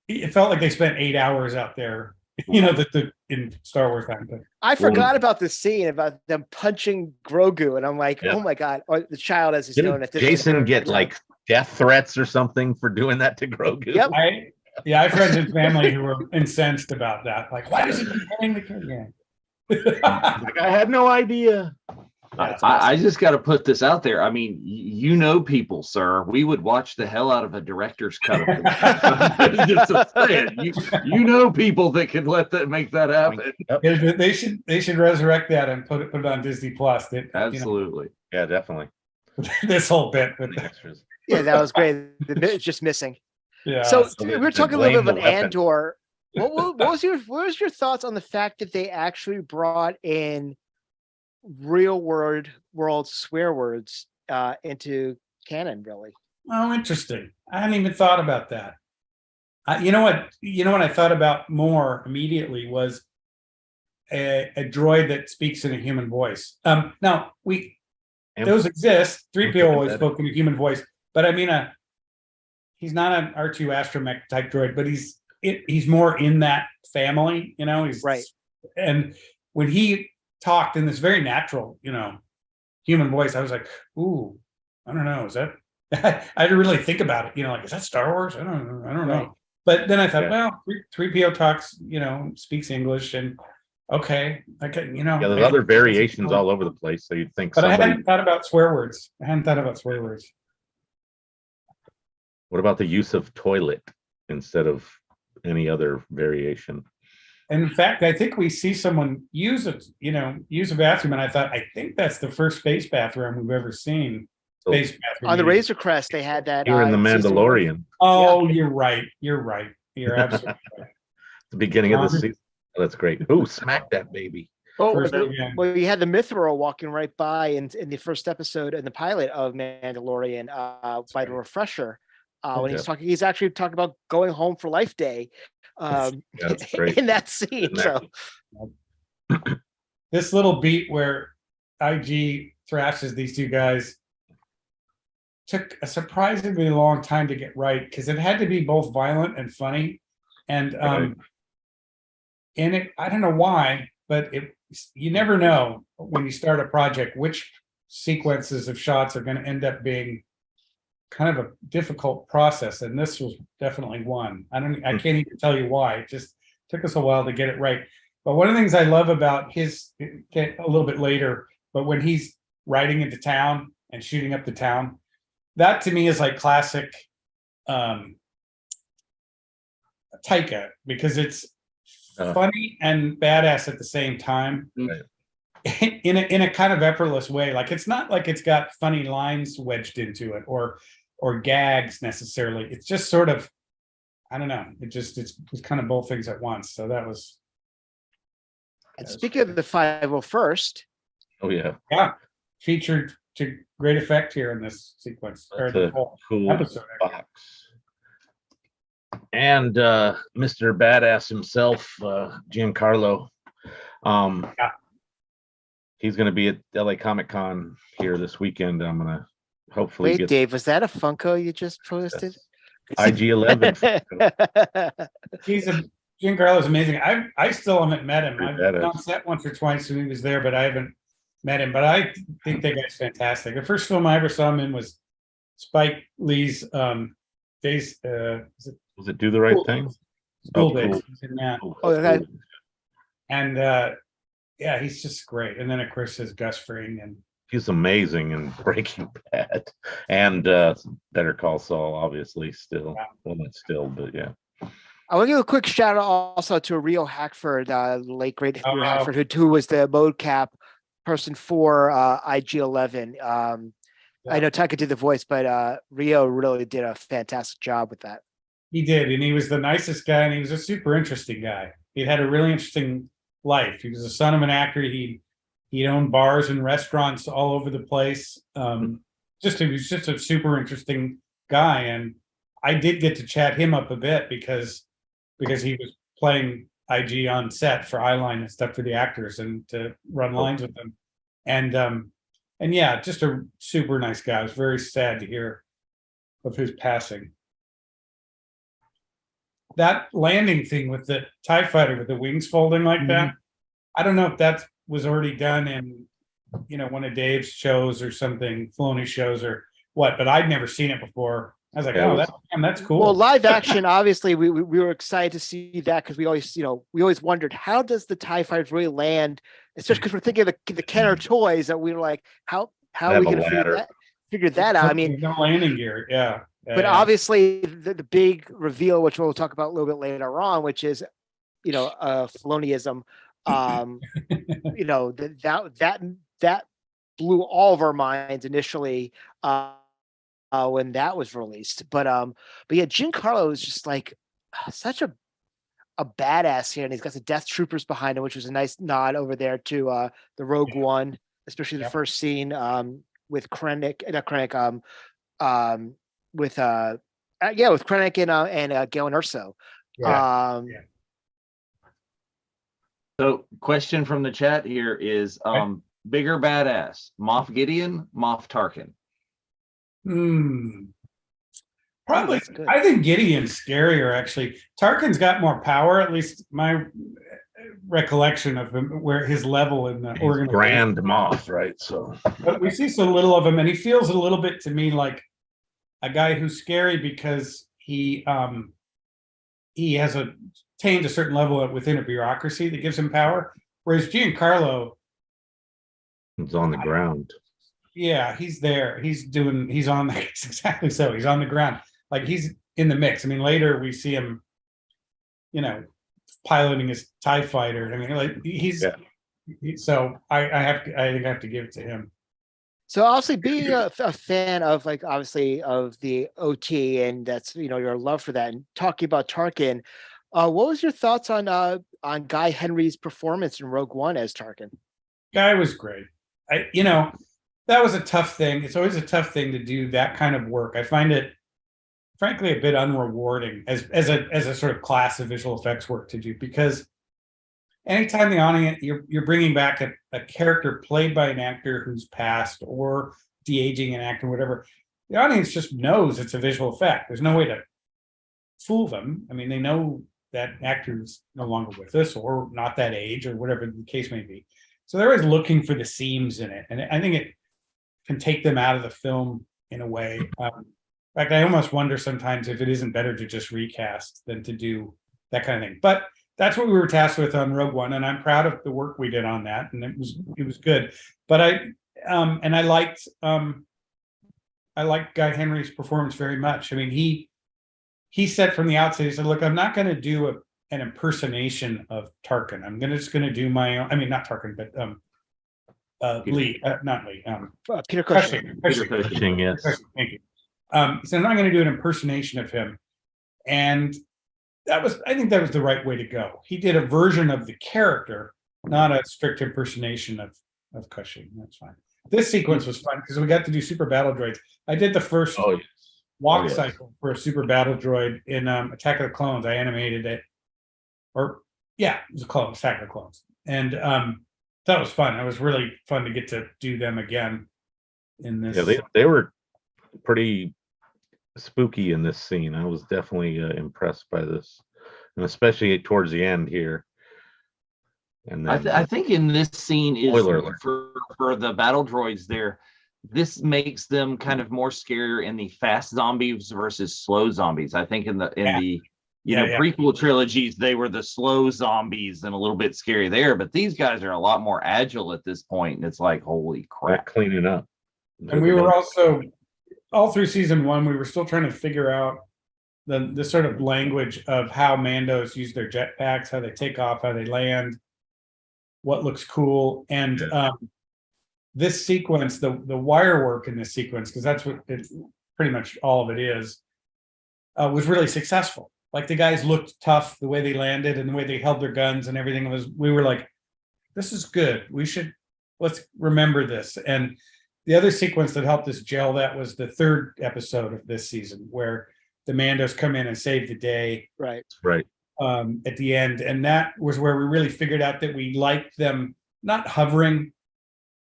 It felt like they spent 8 hours out there, in Star Wars time. I forgot about the scene about them punching Grogu, and I'm like, oh my god, or the child, as he's known at this. Jason get like death threats or something for doing that to Grogu? Yep. I have friends and family who were incensed about that. Like, why does he keep hitting the kid again? Like, I had no idea. I just got to put this out there. I mean, people, sir. We would watch the hell out of a director's cut of it. Just saying, people that could make that happen. Yep. They should resurrect that and put it on Disney Plus. Absolutely. Yeah, definitely. This whole bit with the extras. Yeah, that was great. It's just missing. Yeah. So we're talking a little bit about Andor. What was your thoughts on the fact that they actually brought in real world swear words into canon? Really? Oh, interesting. I hadn't even thought about that. You know what I thought about more immediately was a droid that speaks in a human voice. Now And those exist. 3PO always Empathetic. spoke in a human voice, but I mean, he's not an R2 astromech type droid, but he's more in that family, you know. He's Right. And when he talked in this very natural, you know, human voice, I was like, ooh, I don't know, is that? I had to really think about it, you know, like, is that Star Wars? I don't Right. know. But then I thought, Yeah. well, 3PO talks, you know, speaks English, and okay, I can, you know. Yeah, I there's can- other variations all over the place. So you'd think But I somebody. hadn't thought about swear words. What about the use of toilet instead of any other variation? And in fact, I think we see someone use a bathroom, and I thought, I think that's the first space bathroom we've ever seen. So- Space bathroom. On the used. Razor Crest, they had that. Here in the in season one. Mandalorian, Oh, you're right. You're absolutely right. the beginning of the Um, season. Oh, that's great. Oh, smack that baby. Oh, First the- again. well, you had the Mithril walking right by in the first episode in the pilot of Mandalorian by the right. refresher. When Yeah. he's actually talking about going home for Life Day Yeah, that's great. in that scene. In that- So This little beat where IG thrashes these two guys took a surprisingly long time to get right, because it had to be both violent and funny. And Right. in it, I don't know why, but you never know when you start a project which sequences of shots are going to end up being kind of a difficult process, and this was definitely one. I can't even tell you why. It just took us a while to get it right. But one of the things I love about his, a little bit later, but when he's riding into town and shooting up the town, that to me is like classic Taika, because it's funny and badass at the same time. Right. In a kind of effortless way. Like, it's not like it's got funny lines wedged into it or gags necessarily. It's just sort of, I don't know. It's kind of both things at once. So that was. and speaking of the 501st, Oh yeah, Featured to great effect here in this sequence. Or That's the a whole cool episode. box. And Mr. Badass himself, Giancarlo. Yeah. He's going to be at LA Comic Con here this weekend. I'm going to hopefully wait, get Dave, was that a Funko you just posted? IG-11. Giancarlo's amazing. I still haven't met him. Pretty I've been on badass. set once or twice when he was there, but I haven't met him. But I think that guy's fantastic. The first film I ever saw him in was Spike Lee's Days. Was it Do the Right Cool Thing? Days. School Oh, Days. cool. He's in that. Oh, okay. And yeah, he's just great. And then of course his Gus Fring and He's amazing in Breaking Bad and Better Call Saul, obviously, still. Yeah. Well, not still, but yeah. I want to give a quick shout out also to Rio Hackford, the late great Rio Oh. Hackford, who was the mocap person for IG-11. I know Taika did the voice, but Rio really did a fantastic job with that. he did, and he was the nicest guy, and he was a super interesting guy. He had a really interesting life. He was the son of an actor. He owned bars and restaurants all over the place. He was just a super interesting guy, and I did get to chat him up a bit because he was playing IG on set for Eyeline and stuff for the actors, and to run lines with them, and yeah, just a super nice guy. I was very sad to hear of his passing. That landing thing with the TIE fighter with the wings folding like that, I don't know if that was already done in, one of Dave's shows or something, Filoni shows or what, but I'd never seen it before. I was like, Yeah, it oh, was- that's cool. Well, live action, obviously, we were excited to see that because we always wondered, how does the TIE fighters really land? Especially because we're thinking of the Kenner toys that we were like, how are we Have a going to ladder. figure that out? I mean, no landing gear, yeah. but obviously the big reveal, which we'll talk about a little bit later on, which is, Filoniism, that blew all of our minds initially when that was released. But yeah, Giancarlo is just like such a badass here, and he's got the Death Troopers behind him, which was a nice nod over there to the Rogue One, especially the first scene with Krennic, not Krennic, with Krennic and Galen Erso. Yeah. So question from the chat here is bigger badass, Moff Gideon, Moff Tarkin? Probably, that's good. I think Gideon's scarier, actually. Tarkin's got more power, at least my recollection of him, where his level in the He's organization. Grand Moff, right? So But we see so little of him, and he feels a little bit to me like a guy who's scary because he has attained a certain level within a bureaucracy that gives him power. Whereas Giancarlo, it's on the ground. yeah, he's there. He's on exactly so. He's on the ground. Like he's in the mix. I mean, later we see him, piloting his TIE fighter. I mean, like so I think I have to give it to him. So obviously being a fan of obviously of the OT, and that's your love for that, and talking about Tarkin, what was your thoughts on Guy Henry's performance in Rogue One as Tarkin? Guy was great. That was a tough thing. It's always a tough thing to do that kind of work. I find it frankly a bit unrewarding as a sort of class of visual effects work to do, because anytime the audience you're bringing back a character played by an actor who's passed or de-aging an actor, whatever, the audience just knows it's a visual effect. There's no way to fool them. I mean, they know that actor's no longer with us or not that age or whatever the case may be. So they're always looking for the seams in it, and I think it can take them out of the film in a way. In fact, I almost wonder sometimes if it isn't better to just recast than to do that kind of thing. But that's what we were tasked with on Rogue One, and I'm proud of the work we did on that, and it was good. But I liked Guy Henry's performance very much. I mean, he said from the outset, he said, "Look, I'm not going to do an impersonation of Tarkin. I'm just going to do my own. I mean, not Tarkin, but Peter Cushing. Peter Cushing, yes. Thank you. So I'm not going to do an impersonation of him, and I think that was the right way to go. He did a version of the character, not a strict impersonation of Cushing. That's fine. This sequence was fun because we got to do super battle droids. I did the first walk cycle for a super battle droid in Attack of the Clones. I animated it, it was a clone, Attack of the Clones, and that was fun. It was really fun to get to do them again in this. Yeah, they were pretty spooky in this scene. I was definitely impressed by this, and especially towards the end here. And then, I think in this scene is for the battle droids there, this makes them kind of more scarier in the fast zombies versus slow zombies. I think in the prequel trilogies, they were the slow zombies and a little bit scary there, but these guys are a lot more agile at this point, and it's like, holy crap. Cleaning up. And we were also, all through season one, we were still trying to figure out the sort of language of how Mandos use their jetpacks, how they take off, how they land, what looks cool. And this sequence, the wire work in this sequence, because that's what it's pretty much all of it is, was really successful. Like the guys looked tough, the way they landed and the way they held their guns and everything we were like, this is good. Let's remember this. And the other sequence that helped us gel that was the third episode of this season, where the Mandos come in and save the day. Right. At the end. And that was where we really figured out that we liked them not hovering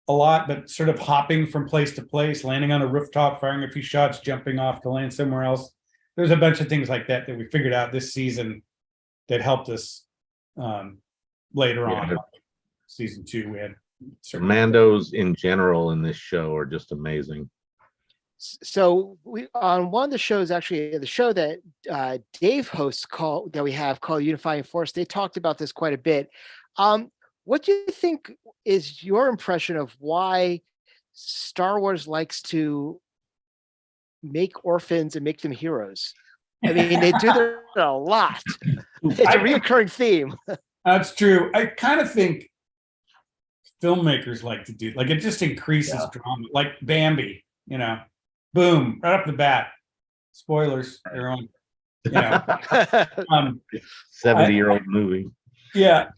a lot, but sort of hopping from place to place, landing on a rooftop, firing a few shots, jumping off to land somewhere else. There's a bunch of things like that we figured out this season that helped us later on. Season 2, we had Mandos in general in this show are just amazing. So we on one of the shows, actually the show that Dave hosts called Unifying Force, they talked about this quite a bit. What do you think is your impression of why Star Wars likes to make orphans and make them heroes? I mean, they do that a lot. It's a recurring theme. That's true. I kind of think filmmakers like to do, like, it just increases drama, like Bambi, boom, right up the bat. Spoilers, everyone. 70-year-old movie. Yeah.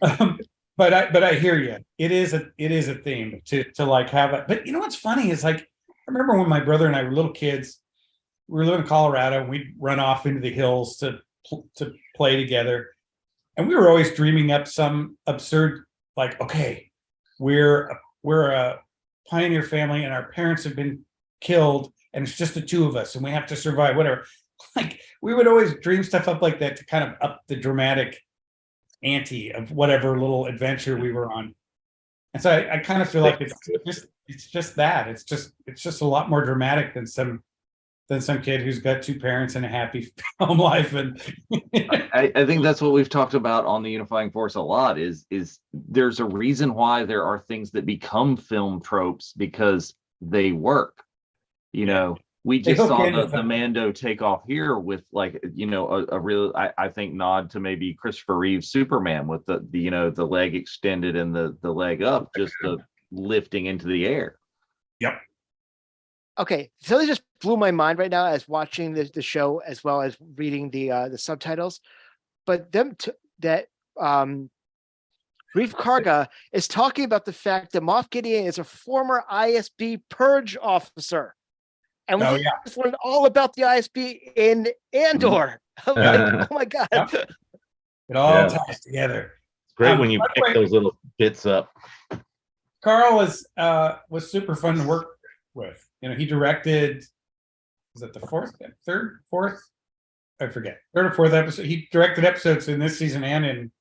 But I hear you. It is a theme to like have it. But what's funny is, like, I remember when my brother and I were little kids, we were living in Colorado, and we'd run off into the hills to play together. And we were always dreaming up some absurd like, okay, we're a pioneer family and our parents have been killed and it's just the two of us and we have to survive, whatever. Like we would always dream stuff up like that to kind of up the dramatic ante of whatever little adventure we were on. And so I kind of feel like it's just that. It's just a lot more dramatic than some kid who's got two parents and a happy home life. And I think that's what we've talked about on the Unifying Force a lot is there's a reason why there are things that become film tropes because they work. You know, we just saw the Mando take off here with like, you know, a real, I think nod to maybe Christopher Reeve's Superman with the you know, the leg extended and the leg up, just the lifting into the air. Yep. Okay, so they just blew my mind right now as watching the show as well as reading the subtitles. But Reef Karga is talking about the fact that Moff Gideon is a former ISB purge officer. And we just learned all about the ISB in Andor. I'm like, oh my God. Yep. It all ties together. It's great when you pick those little bits up. Carl was super fun to work with. You know, he directed, was it the fourth? I forget. Third or fourth episode. He directed episodes in this season and in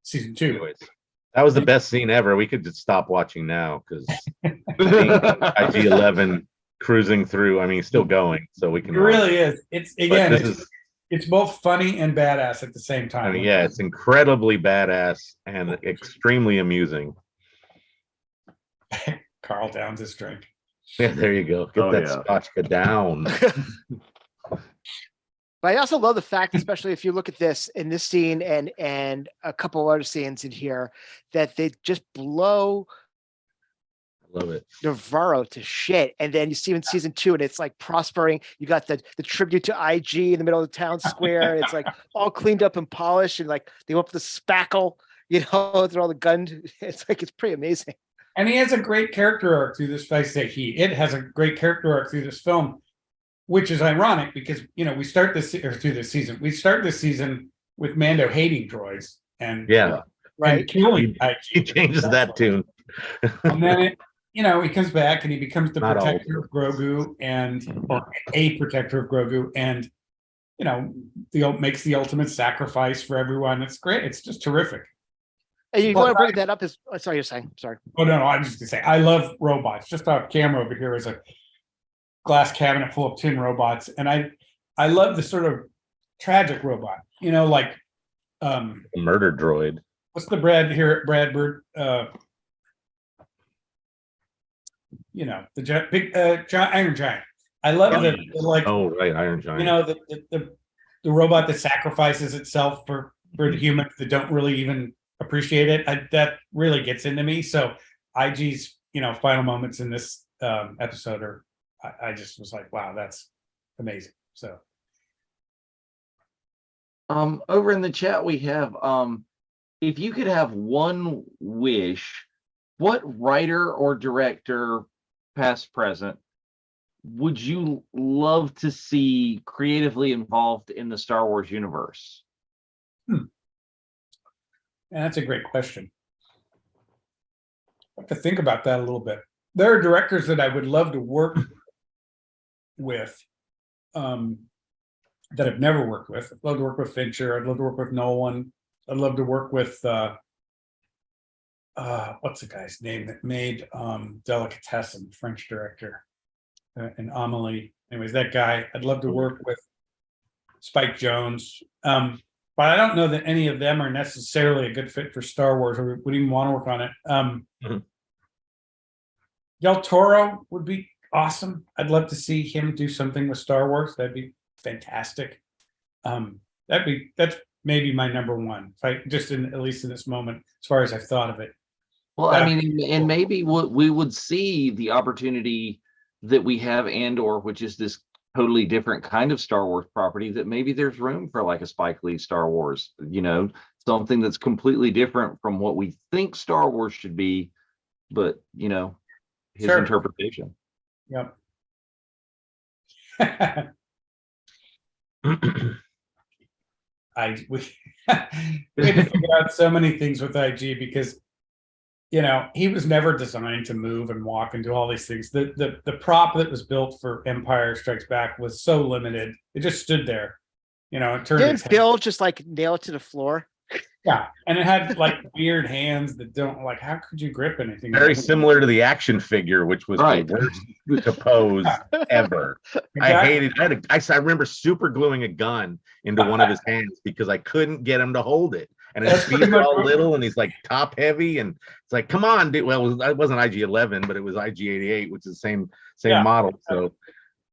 season 2. Anyways, that was the best scene ever. We could just stop watching now because IG-11 cruising through. I mean, still going, so we can. It really is. It's again. It's both funny and badass at the same time. I mean, yeah, it's incredibly badass and extremely amusing. Carl downs his drink. Yeah, there you go. Get that scotchka down. But I also love the fact, especially if you look at this in this scene and a couple other scenes in here, that they just blow Love it. Navarro to shit. And then you see in season 2, and it's like prospering. You got the tribute to IG in the middle of the town square. It's like all cleaned up and polished, and like they went up the spackle, you know, through all the guns. It's like, it's pretty amazing. And he has a great character arc through this. It has a great character arc through this film, which is ironic because, you know, we start this season with Mando hating droids and and killing IG. He changes that tune. And then he comes back and he becomes the protector of Grogu or a protector of Grogu, and you know, makes the ultimate sacrifice for everyone. It's great. It's just terrific. And you want to bring that up as sorry, you're saying, sorry. Oh no, I'm just gonna say I love robots. Just off camera over here is a glass cabinet full of tin robots, and I love the sort of tragic robot. You know, like murder droid. What's the Brad Bird? You know, the big Iron Giant. I love the like. Oh right, Iron Giant. You know, the robot that sacrifices itself for the humans that don't really even appreciate it. That really gets into me. So IG's final moments in this episode are, I just was like, wow, that's amazing. So over in the chat we have if you could have one wish, what writer or director, past, present, would you love to see creatively involved in the Star Wars universe? Yeah, that's a great question. I have to think about that a little bit. There are directors that I would love to work with that I've never worked with. I'd love to work with Fincher. I'd love to work with Nolan. I'd love to work with what's the guy's name that made Delicatessen, French director, and Amelie. Anyways, that guy. I'd love to work with Spike Jonze. But I don't know that any of them are necessarily a good fit for Star Wars or would even want to work on it. Del Toro would be awesome. I'd love to see him do something with Star Wars. That'd be fantastic. That's maybe my number one. If I just at least in this moment, as far as I've thought of it. Well, I mean, and maybe we would see the opportunity that we have Andor, which is this totally different kind of Star Wars property, that maybe there's room for like a Spike Lee Star Wars, something that's completely different from what we think Star Wars should be, but his interpretation. Yep. we had to figure out so many things with IG because, he was never designed to move and walk and do all these things. The prop that was built for Empire Strikes Back was so limited. It just stood there, it turned its Didn't head. Bill just like nail it to the floor? Yeah, and it had like weird hands that don't like. How could you grip anything? Very similar to the action figure, which was Right. the worst to pose ever. I Exactly. hated. I remember super gluing a gun into one of his hands because I couldn't get him to hold it. And his That's feet pretty are much all what- little, and he's like top heavy, and it's like, come on, dude. Well, it wasn't IG-11, but it was IG-88, which is the same Yeah. model. So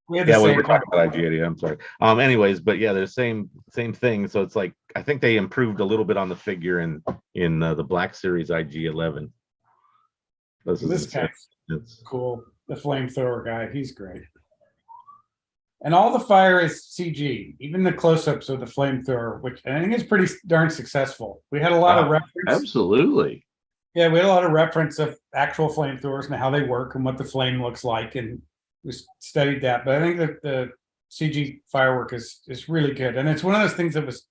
We had the yeah, we same were talking about IG-88. I'm sorry. Anyways, but yeah, they're the same thing. So it's like I think they improved a little bit on the figure in the Black Series IG-11. This guy's It's cool. The flamethrower guy, he's great. And all the fire is CG, even the close-ups of the flamethrower, which I think is pretty darn successful. We had a lot of reference. Absolutely. Yeah, we had a lot of reference of actual flamethrowers and how they work and what the flame looks like, and we studied that. But I think that the CG firework is really good, and it's one of those things that was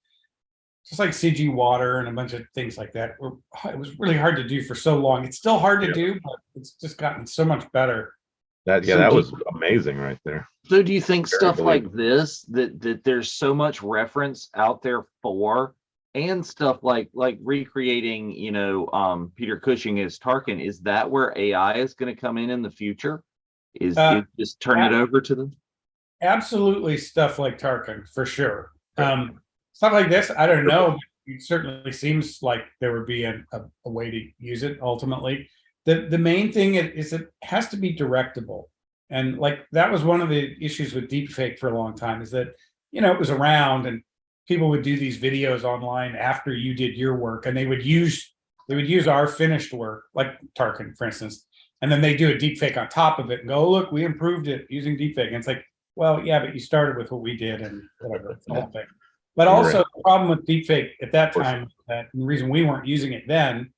just like CG water and a bunch of things like that. It was really hard to do for so long. It's still hard to do, but it's just gotten so much better. that was amazing right there. So do you think Very stuff like believable. this, that there's so much reference out there for, and stuff like recreating, Peter Cushing as Tarkin, is that where AI is going to come in the future? Is just turn it over to them? Absolutely, stuff like Tarkin for sure. Stuff like this, I don't know. It certainly seems like there would be a way to use it ultimately. The main thing is it has to be directable. And like that was one of the issues with deepfake for a long time, is that, it was around and people would do these videos online after you did your work, and they would use our finished work, like Tarkin, for instance, and then they do a deepfake on top of it and go, oh, look, we improved it using deepfake. And it's like, well, yeah, but you started with what we did and whatever, it's the whole thing. But also the problem with deepfake at that time, and the reason we weren't using it then,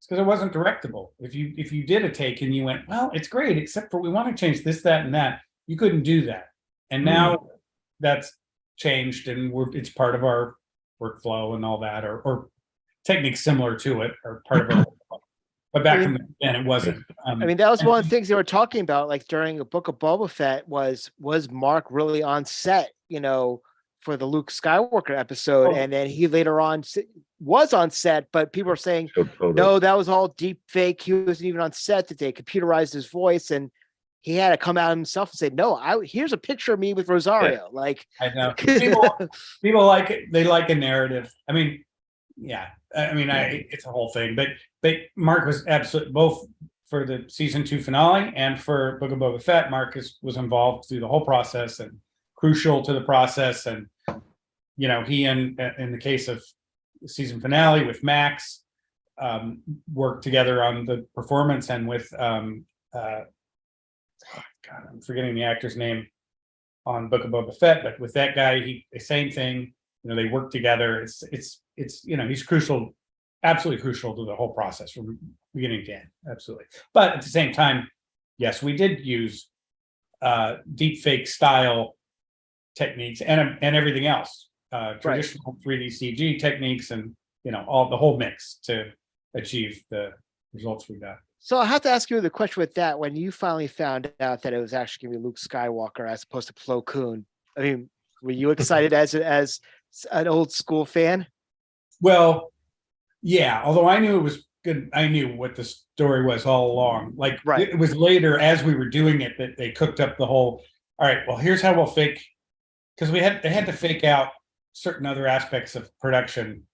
is because it wasn't directable. If you did a take and you went, well, it's great, except for we want to change this, that, and that, you couldn't do that. And now that's changed, and it's part of our workflow and all that, or techniques similar to it are part of our workflow. But back then it wasn't. That was one of the things they were talking about, like during a Book of Boba Fett, was Mark really on set, for the Luke Skywalker episode, and then he later on was on set, but people are saying, no, that was all deep fake. He wasn't even on set, that they computerized his voice, and he had to come out himself and say, no, here's a picture of me with Rosario. Yeah. Like, I know people like it. They like a narrative. It's a whole thing, but Mark was absolutely, both for the season 2 finale and for Book of Boba Fett, Mark was involved through the whole process and crucial to the process. And he in the case of the season finale with Max, worked together on the performance, and with God, I'm forgetting the actor's name on Book of Boba Fett, but with that guy, the same thing. They work together. It's he's crucial, absolutely crucial to the whole process from beginning to end. Absolutely. But at the same time, yes, we did use deep fake style techniques and everything else, traditional 3D CG techniques, and all the whole mix to achieve the results we got. So I have to ask you the question with that: when you finally found out that it was actually going to be Luke Skywalker as opposed to Plo Koon, were you excited as an old school fan? Well, yeah, although I knew it was good. I knew what the story was all along. Like, right. It was later as we were doing it that they cooked up the whole, all right, well, here's how we'll fake, because they had to fake out certain other aspects of production,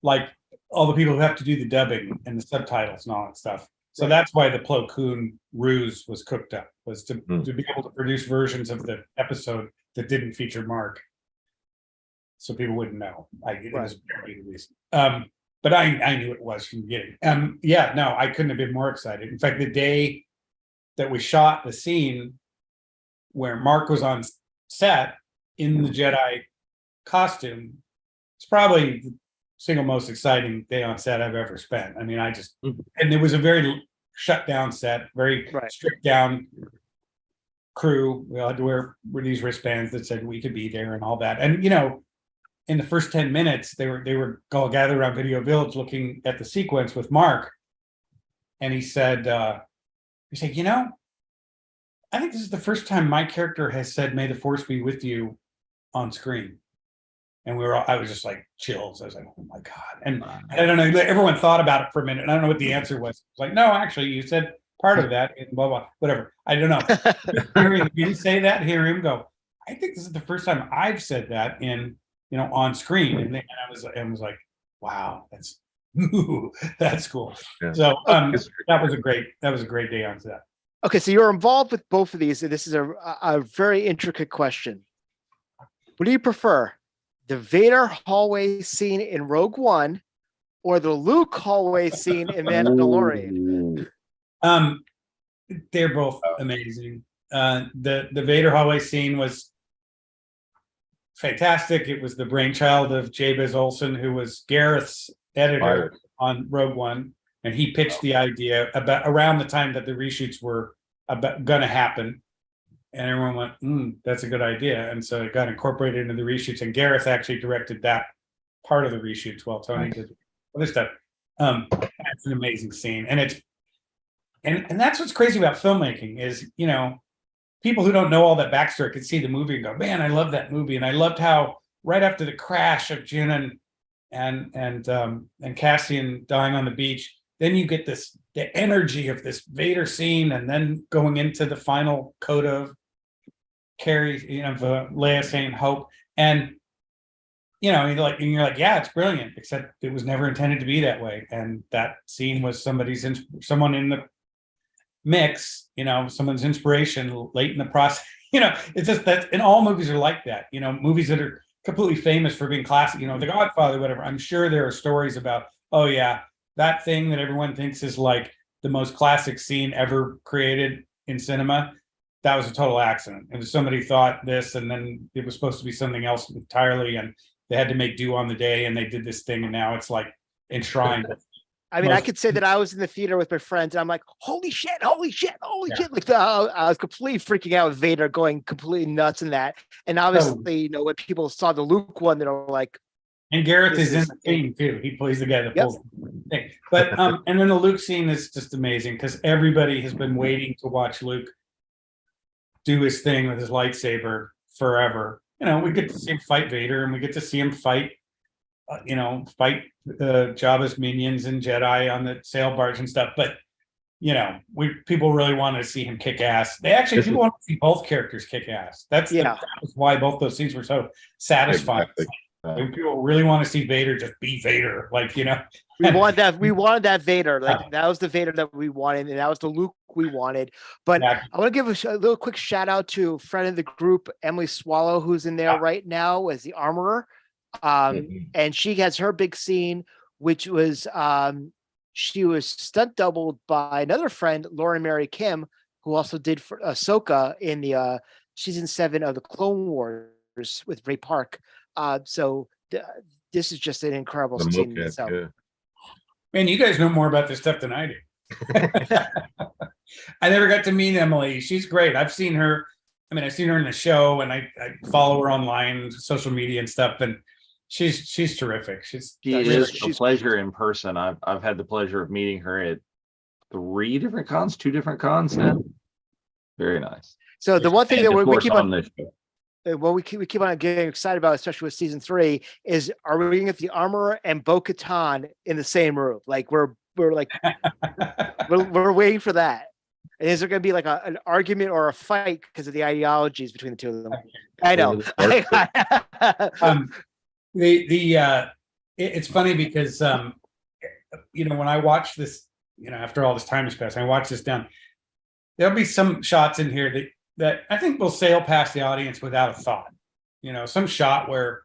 like all the people who have to do the dubbing and the subtitles and all that stuff. So that's why the Plo Koon ruse was cooked up, was to be able to produce versions of the episode that didn't feature Mark, so people wouldn't know. It was barely released. But I knew it was from the beginning. Yeah, no, I couldn't have been more excited. In fact, the day that we shot the scene where Mark was on set in the Jedi costume, it's probably the single most exciting day on set I've ever spent. And it was a very shut down set, very stripped down crew. We all had to wear these wristbands that said we could be there and all that. And in the first 10 minutes, they were all gathered around Video Village looking at the sequence with Mark. And he said, you know, I think this is the first time my character has said, "May the force be with you" on screen. And I was just like chills. I was like, oh my God. And I don't know, everyone thought about it for a minute. And I don't know what the answer was. It's like, no, actually, you said part of that in blah, blah, whatever. I don't know. Hearing him say that, hear him go, I think this is the first time I've said that in, on screen. And I was like, wow, that's cool. Yeah. So that was a great day on set. Okay, so you're involved with both of these. This is a very intricate question. What do you prefer? The Vader hallway scene in Rogue One or the Luke hallway scene in Mandalorian? They're both amazing. The Vader hallway scene was fantastic. It was the brainchild of Jabez Olsen, who was Gareth's editor on Rogue One, and he pitched the idea about around the time that the reshoots were going to happen. And everyone went, that's a good idea. And so it got incorporated into the reshoots. And Gareth actually directed that part of the reshoots while Tony did other stuff. That's an amazing scene. And that's what's crazy about filmmaking is, people who don't know all that backstory could see the movie and go, man, I love that movie. And I loved how right after the crash of Jyn and Cassian dying on the beach, then you get the energy of this Vader scene, and then going into the final coda of Carrie, Leia saying hope, and you're like, yeah, it's brilliant, except it was never intended to be that way. And that scene was someone in the mix, someone's inspiration late in the process. It's just that, and all movies are like that. Movies that are completely famous for being classic, The Godfather, whatever. I'm sure there are stories about, oh yeah, that thing that everyone thinks is like the most classic scene ever created in cinema, that was a total accident. It was somebody thought this, and then it was supposed to be something else entirely, and they had to make do on the day, and they did this thing, and now it's like enshrined. I mean, I could say that I was in the theater with my friends, and I'm like, holy shit. Like, I was completely freaking out with Vader going completely nuts in that. And obviously, when people saw the Luke one, they're like, and Gareth is in the scene too. He plays the guy that pulls the thing. But and then the Luke scene is just amazing because everybody has been waiting to watch Luke do his thing with his lightsaber forever. We get to see him fight Vader, and we get to see him fight Jabba's minions and Jedi on the sail barge and stuff. But people really wanted to see him kick ass. People want to see both characters kick ass. That was why both those scenes were so satisfying. Exactly. People really want to see Vader just be Vader, we wanted that Vader, that was the Vader that we wanted, and that was the Luke we wanted. But I want to give a little quick shout out to a friend of the group, Emily Swallow, who's in there right now as the armorer, and she has her big scene, which was she was stunt doubled by another friend, Lauren Mary Kim, who also did for Ahsoka in the season 7 of the Clone Wars with Ray Park. So this is just an incredible scene in itself. Yeah. Man, you guys know more about this stuff than I do. I never got to meet Emily. She's great. I've seen her. I've seen her in the show, and I follow her online, social media and stuff. And she's terrific. She's a pleasure in person. I've had the pleasure of meeting her at 2 different cons now. Very nice. So the one thing that we keep on this show. What we keep on getting excited about, especially with season 3, is are we going to get the Armorer and Bo-Katan in the same room? Like we're like we're waiting for that. And is there going to be like an argument or a fight because of the ideologies between the two of them? I know. It's funny because when I watch this, after all this time has passed, I watch this down. There'll be some shots in here that I think will sail past the audience without a thought. Some shot where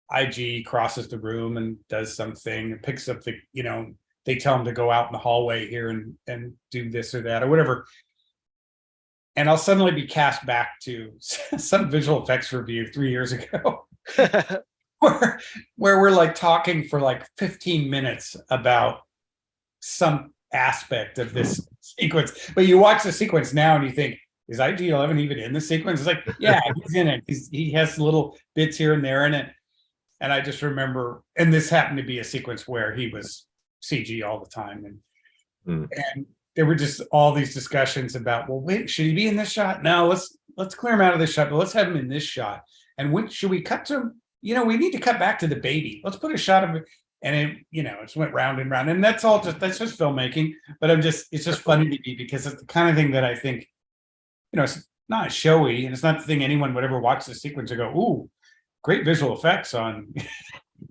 IG crosses the room and does something and picks up they tell him to go out in the hallway here and do this or that or whatever. And I'll suddenly be cast back to some visual effects review 3 years ago where we're like talking for like 15 minutes about some aspect of this sequence. But you watch the sequence now and you think, is IG-11 even in the sequence? It's like, yeah, he's in it. He has little bits here and there in it. And I just remember, and this happened to be a sequence where he was CG all the time. And there were just all these discussions about, well, wait, should he be in this shot? No, let's clear him out of this shot, but let's have him in this shot. And when should we cut to him? We need to cut back to the baby. Let's put a shot of it. And it, it just went round and round. And that's just filmmaking. But it's just funny to me because it's the kind of thing that I think, it's not showy, and it's not the thing anyone would ever watch the sequence and go, ooh, great visual effects on.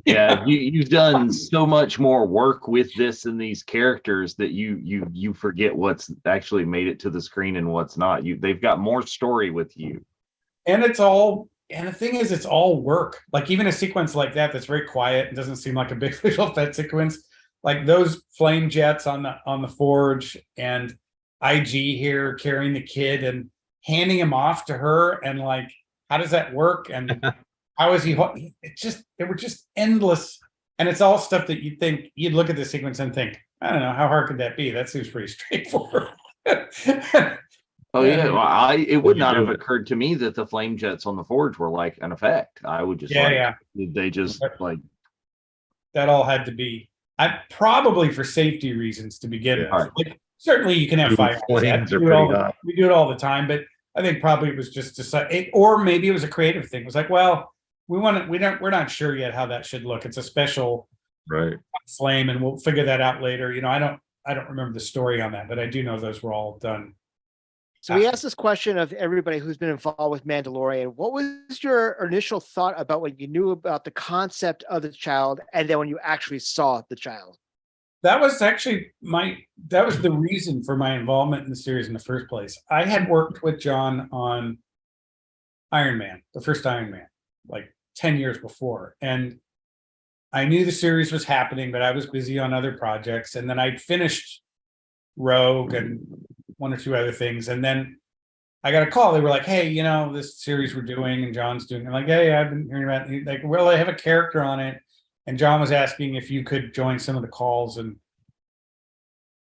Yeah, you've done so much more work with this and these characters that you forget what's actually made it to the screen and what's not. They've got more story with you. And the thing is, it's all work. Like even a sequence like that's very quiet and doesn't seem like a big visual effect sequence. Like those flame jets on the forge, and IG here carrying the kid and handing him off to her, and like, how does that work? And how is he? They were just endless. And it's all stuff that you'd look at the sequence and think, I don't know, how hard could that be? That seems pretty straightforward. Oh yeah, well, it would not have occurred to me that the flame jets on the forge were like an effect. I would just they just like that all had to be. I probably for safety reasons to begin with. Right. Like, certainly you can have fire. Flames are pretty hot. We do it all the time, but I think probably it was just or maybe it was a creative thing. It was like, well, we're not sure yet how that should look. It's a special flame, and we'll figure that out later. I don't remember the story on that, but I do know those were all done. So we asked this question of everybody who's been involved with Mandalorian. What was your initial thought about when you knew about the concept of the child, and then when you actually saw the child? That was actually the reason for my involvement in the series in the first place. I had worked with John on Iron Man, the first Iron Man, like 10 years before. And I knew the series was happening, but I was busy on other projects. And then I'd finished Rogue and one or two other things. And then I got a call. They were like, hey, this series we're doing and John's doing. I'm like, hey, I've been hearing about it. Like, well, I have a character on it. And John was asking if you could join some of the calls and,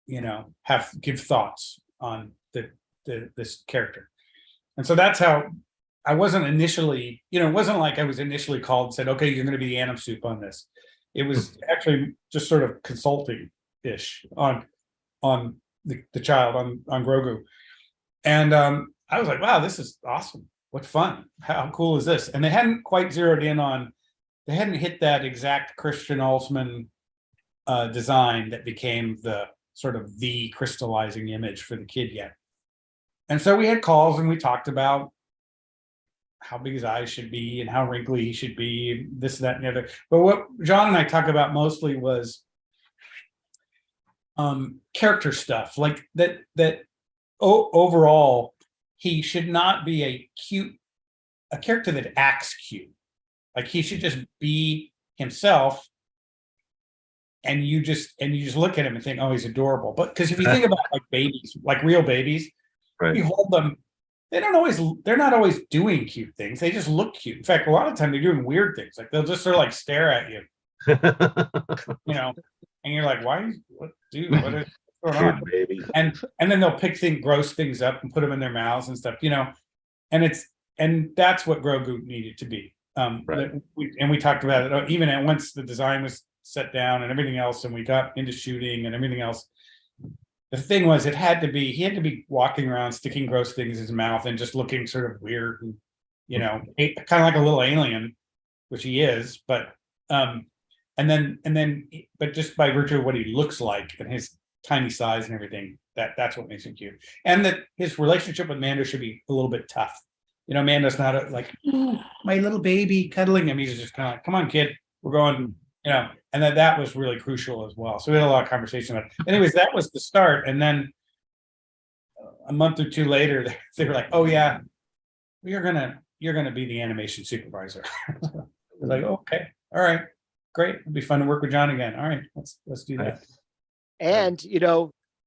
give thoughts on this character. And so that's how I wasn't initially, it wasn't like I was initially called and said, okay, you're going to be the Anim Soup on this. It was actually just sort of consulting-ish on the child, on Grogu. And I was like, wow, this is awesome. What fun. How cool is this? And they hadn't quite zeroed in on, they hadn't hit that exact Christian Alsman design that became the sort of the crystallizing image for the kid yet. And so we had calls and we talked about how big his eyes should be and how wrinkly he should be, this, that, and the other. But what John and I talked about mostly was character stuff, like that overall, he should not be a character that acts cute. Like he should just be himself. And you just look at him and think, oh, he's adorable. But because if you think about like babies, like real babies, you hold them, they're not always doing cute things. They just look cute. In fact, a lot of the time they're doing weird things. Like they'll just sort of like stare at you, and you're like, what is going on? Baby. And then they'll pick gross things up and put them in their mouths and stuff, and that's what Grogu needed to be. We talked about it even once the design was set down and everything else, and we got into shooting and everything else. The thing was, he had to be walking around sticking gross things in his mouth and just looking sort of weird and, kind of like a little alien, which he is, but but just by virtue of what he looks like and his tiny size and everything, that's what makes him cute. And that his relationship with Mando should be a little bit tough. Mando's not like, my little baby cuddling him. He's just kind of like, come on, kid, we're going, and that was really crucial as well. So we had a lot of conversation about it. Anyways, that was the start. And then a month or two later, they were like, oh yeah, you're gonna be the animation supervisor. I was like, okay, all right, great. It'll be fun to work with John again. All right, let's do that. And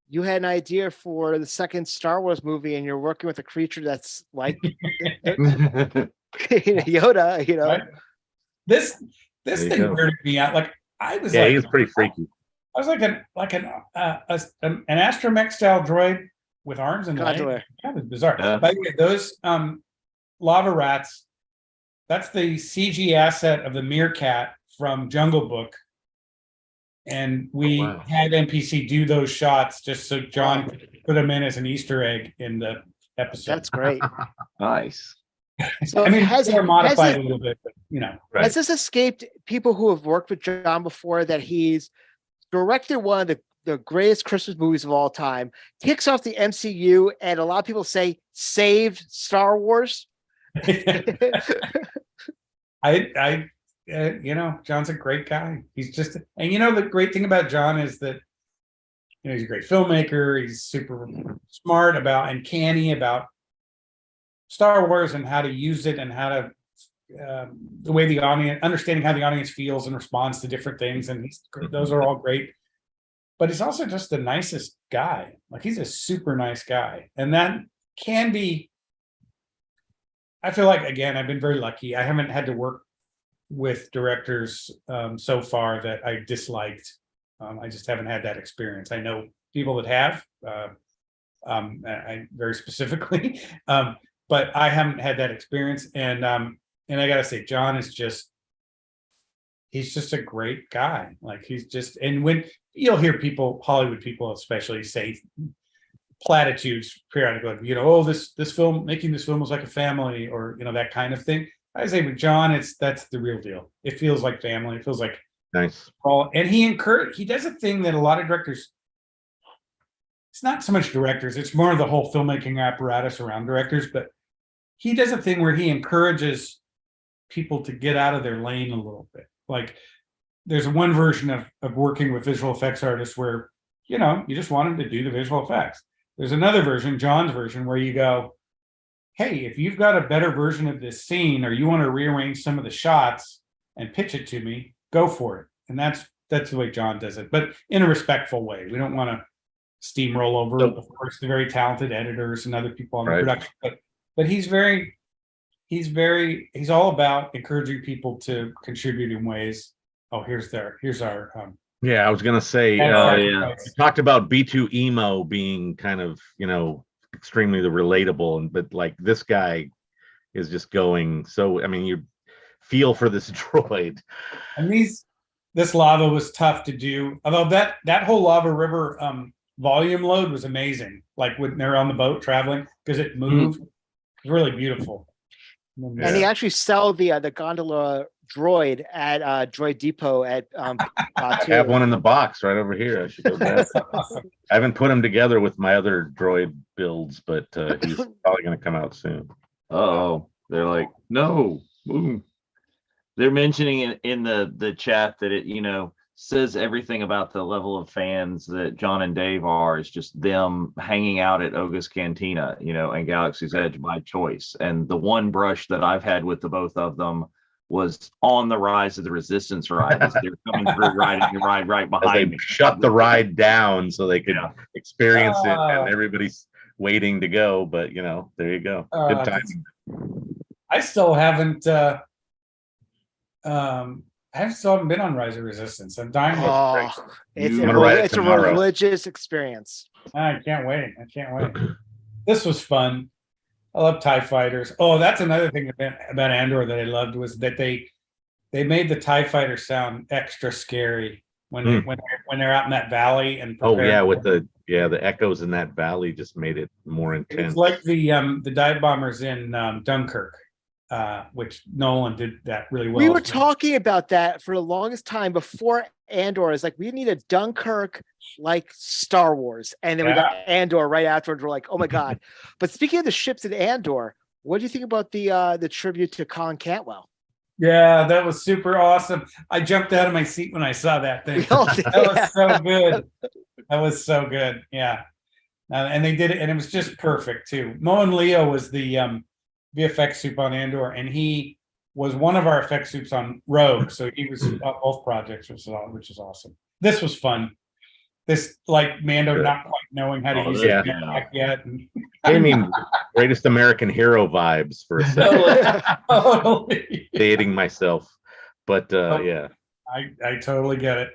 you had an idea for the second Star Wars movie, and you're working with a creature that's like Yoda. Right? This thing weirded me out. Like I was, he was pretty freaky. I was like an astromech style droid with arms and legs. That was bizarre. By the way, those lava rats That's the CG asset of the meerkat from Jungle Book. And we wow. had NPC do those shots just so John could put them in as an Easter egg in the episode. That's great. Nice. So I mean, has they're modified it- a little bit, but you know. Right. Has this escaped people who have worked with John before that he's directed one of the greatest Christmas movies of all time, kicks off the MCU, and a lot of people say saved Star Wars? You know, John's a great guy. He's just, and you know, the great thing about John is that, you know, he's a great filmmaker. He's super smart about and canny about Star Wars and how to use it and how to, the way the audience, understanding how the audience feels and responds to different things. And those are all great. But he's also just the nicest guy. Like, he's a super nice guy. And that can be, I feel like, again, I've been very lucky. I haven't had to work with directors so far that I disliked. I just haven't had that experience. I know people that have, I very specifically, but I haven't had that experience. And I gotta say, John is just, he's just a great guy. Like, he's just, and when you'll hear people, Hollywood people especially, say platitudes periodically, like, you know, oh, this film, making this film was like a family, or, you know, that kind of thing. I say with John, that's the real deal. It feels like family. It feels like Nice. all, and he does a thing that a lot of directors, it's not so much directors, it's more of the whole filmmaking apparatus around directors, but he does a thing where he encourages people to get out of their lane a little bit. Like, there's one version of working with visual effects artists where, you know, you just want them to do the visual effects. There's another version, John's version, where you go, hey, if you've got a better version of this scene, or you want to rearrange some of the shots and pitch it to me, go for it. And that's the way John does it, but in a respectful way. We don't want to steamroll over, of course, the very talented editors and other people on the production, but he's all about encouraging people to contribute in ways. Oh, here's our Yeah, I was gonna say, yeah. you talked about B2 emo being kind of, you know, extremely relatable, but like, this guy is just going, so I mean, you feel for this droid. And this lava was tough to do, although that whole lava river volume load was amazing. Like, when they're on the boat traveling, because it moved. It's really beautiful. And he actually sell the gondola droid at Droid Depot at I have one in the box right over here. I should go back. I haven't put him together with my other droid builds, but he's probably going to come out soon. Oh, they're like, no. Ooh. They're mentioning in the chat that it, you know, says everything about the level of fans that John and Dave are is just them hanging out at Oga's Cantina, you know, and Galaxy's Edge by choice. And the one brush that I've had with the both of them was on the Rise of the Resistance ride. As they're coming through, riding the ride right behind me. Shut the ride down so they could experience it, and everybody's waiting to go. But you know, there you go. Good timing. I still haven't. I still haven't been on Rise of Resistance. I'm dying. It's a religious experience. I can't wait. This was fun. I love TIE fighters. Oh, that's another thing about Andor that I loved, was that they made the TIE fighter sound extra scary when they're out in that valley and with the echoes in that valley just made it more intense. It's like the dive bombers in Dunkirk. Which Nolan did that really well. We were talking about that for the longest time before Andor. Is like, we need a Dunkirk like Star Wars, and then we got Andor right afterwards. We're like, oh my god! But speaking of the ships in Andor, what do you think about the tribute to Colin Cantwell? Yeah, that was super awesome. I jumped out of my seat when I saw that thing. That was so good. That was so good. Yeah, and they did it, and it was just perfect too. Moen Leo was the VFX soup on Andor, and he was one of our effects soups on Rogue, so he was on both projects, which is awesome. This was fun. This, like, Mando not quite knowing how to use it yet. I mean, greatest American hero vibes for a second. Totally. Dating myself, but yeah. I totally get it.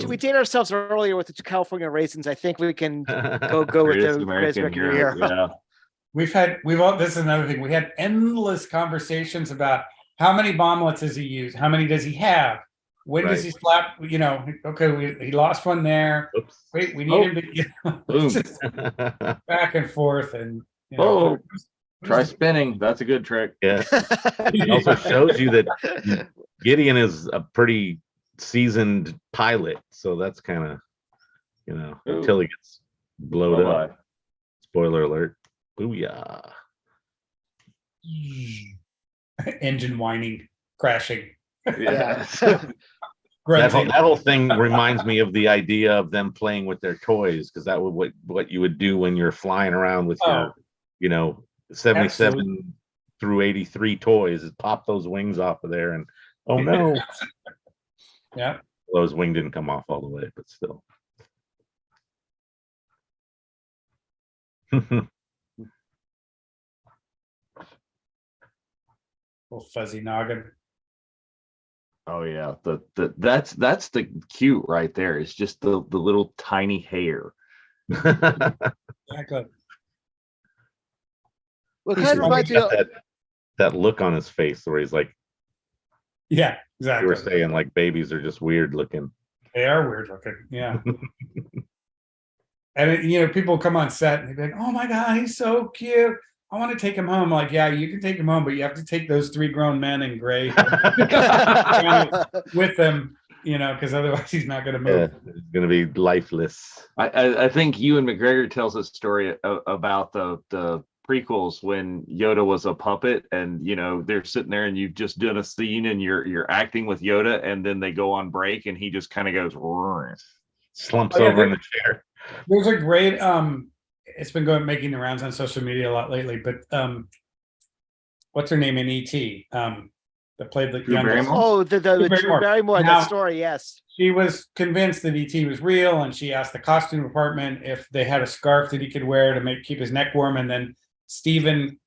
We did ourselves earlier with the California raisins. I think we can go with the greatest American hero. Yeah. this is another thing. We had endless conversations about how many bomblets does he use? How many does he have? When does Right. he slap? You know, okay, he lost one there. Oops. Wait, we need Oh. him to, you know, Boom. just back and forth and, you know. Oh, try spinning. That's a good trick. Yeah. It also shows you that Gideon is a pretty seasoned pilot, so that's kind of, you know, Ooh. until he gets blowed Bye-bye. up. Spoiler alert. Booyah. Engine whining, crashing. Yeah. That Grunting. whole thing reminds me of the idea of them playing with their toys, because that would what you would do when you're flying around with your, you know, 77 Absolutely. through 83 toys, is pop those wings off of there and oh no. Yeah. Well, his wing didn't come off all the way, but still. Little fuzzy noggin. Oh yeah, that's the cute right there. It's just the little tiny hair. Exactly. Well, He's kind of reminds me of, that look on his face where he's like, Yeah, you were exactly. saying, like babies are just weird looking. They are weird looking. Yeah. And you know, people come on set and they're like, "Oh my God, he's so cute. I want to take him home." Like, yeah, you can take him home, but you have to take those 3 grown men in gray with them, you know, because otherwise he's not going to Yeah, move. it's gonna be lifeless. I think Ewan McGregor tells a story about the prequels when Yoda was a puppet, and you know they're sitting there and you've just done a scene and you're acting with Yoda, and then they go on break and he just kind of goes "Roar." Slumps Oh, yeah, over in the chair. There's a great it's been making the rounds on social media a lot lately, but what's her name in ET? That played the Drew youngest. Barrymore? oh, the Drew Drew Barrymore, Now- that story, yes. She was convinced that ET was real, and she asked the costume department if they had a scarf that he could wear to keep his neck warm. And then Steven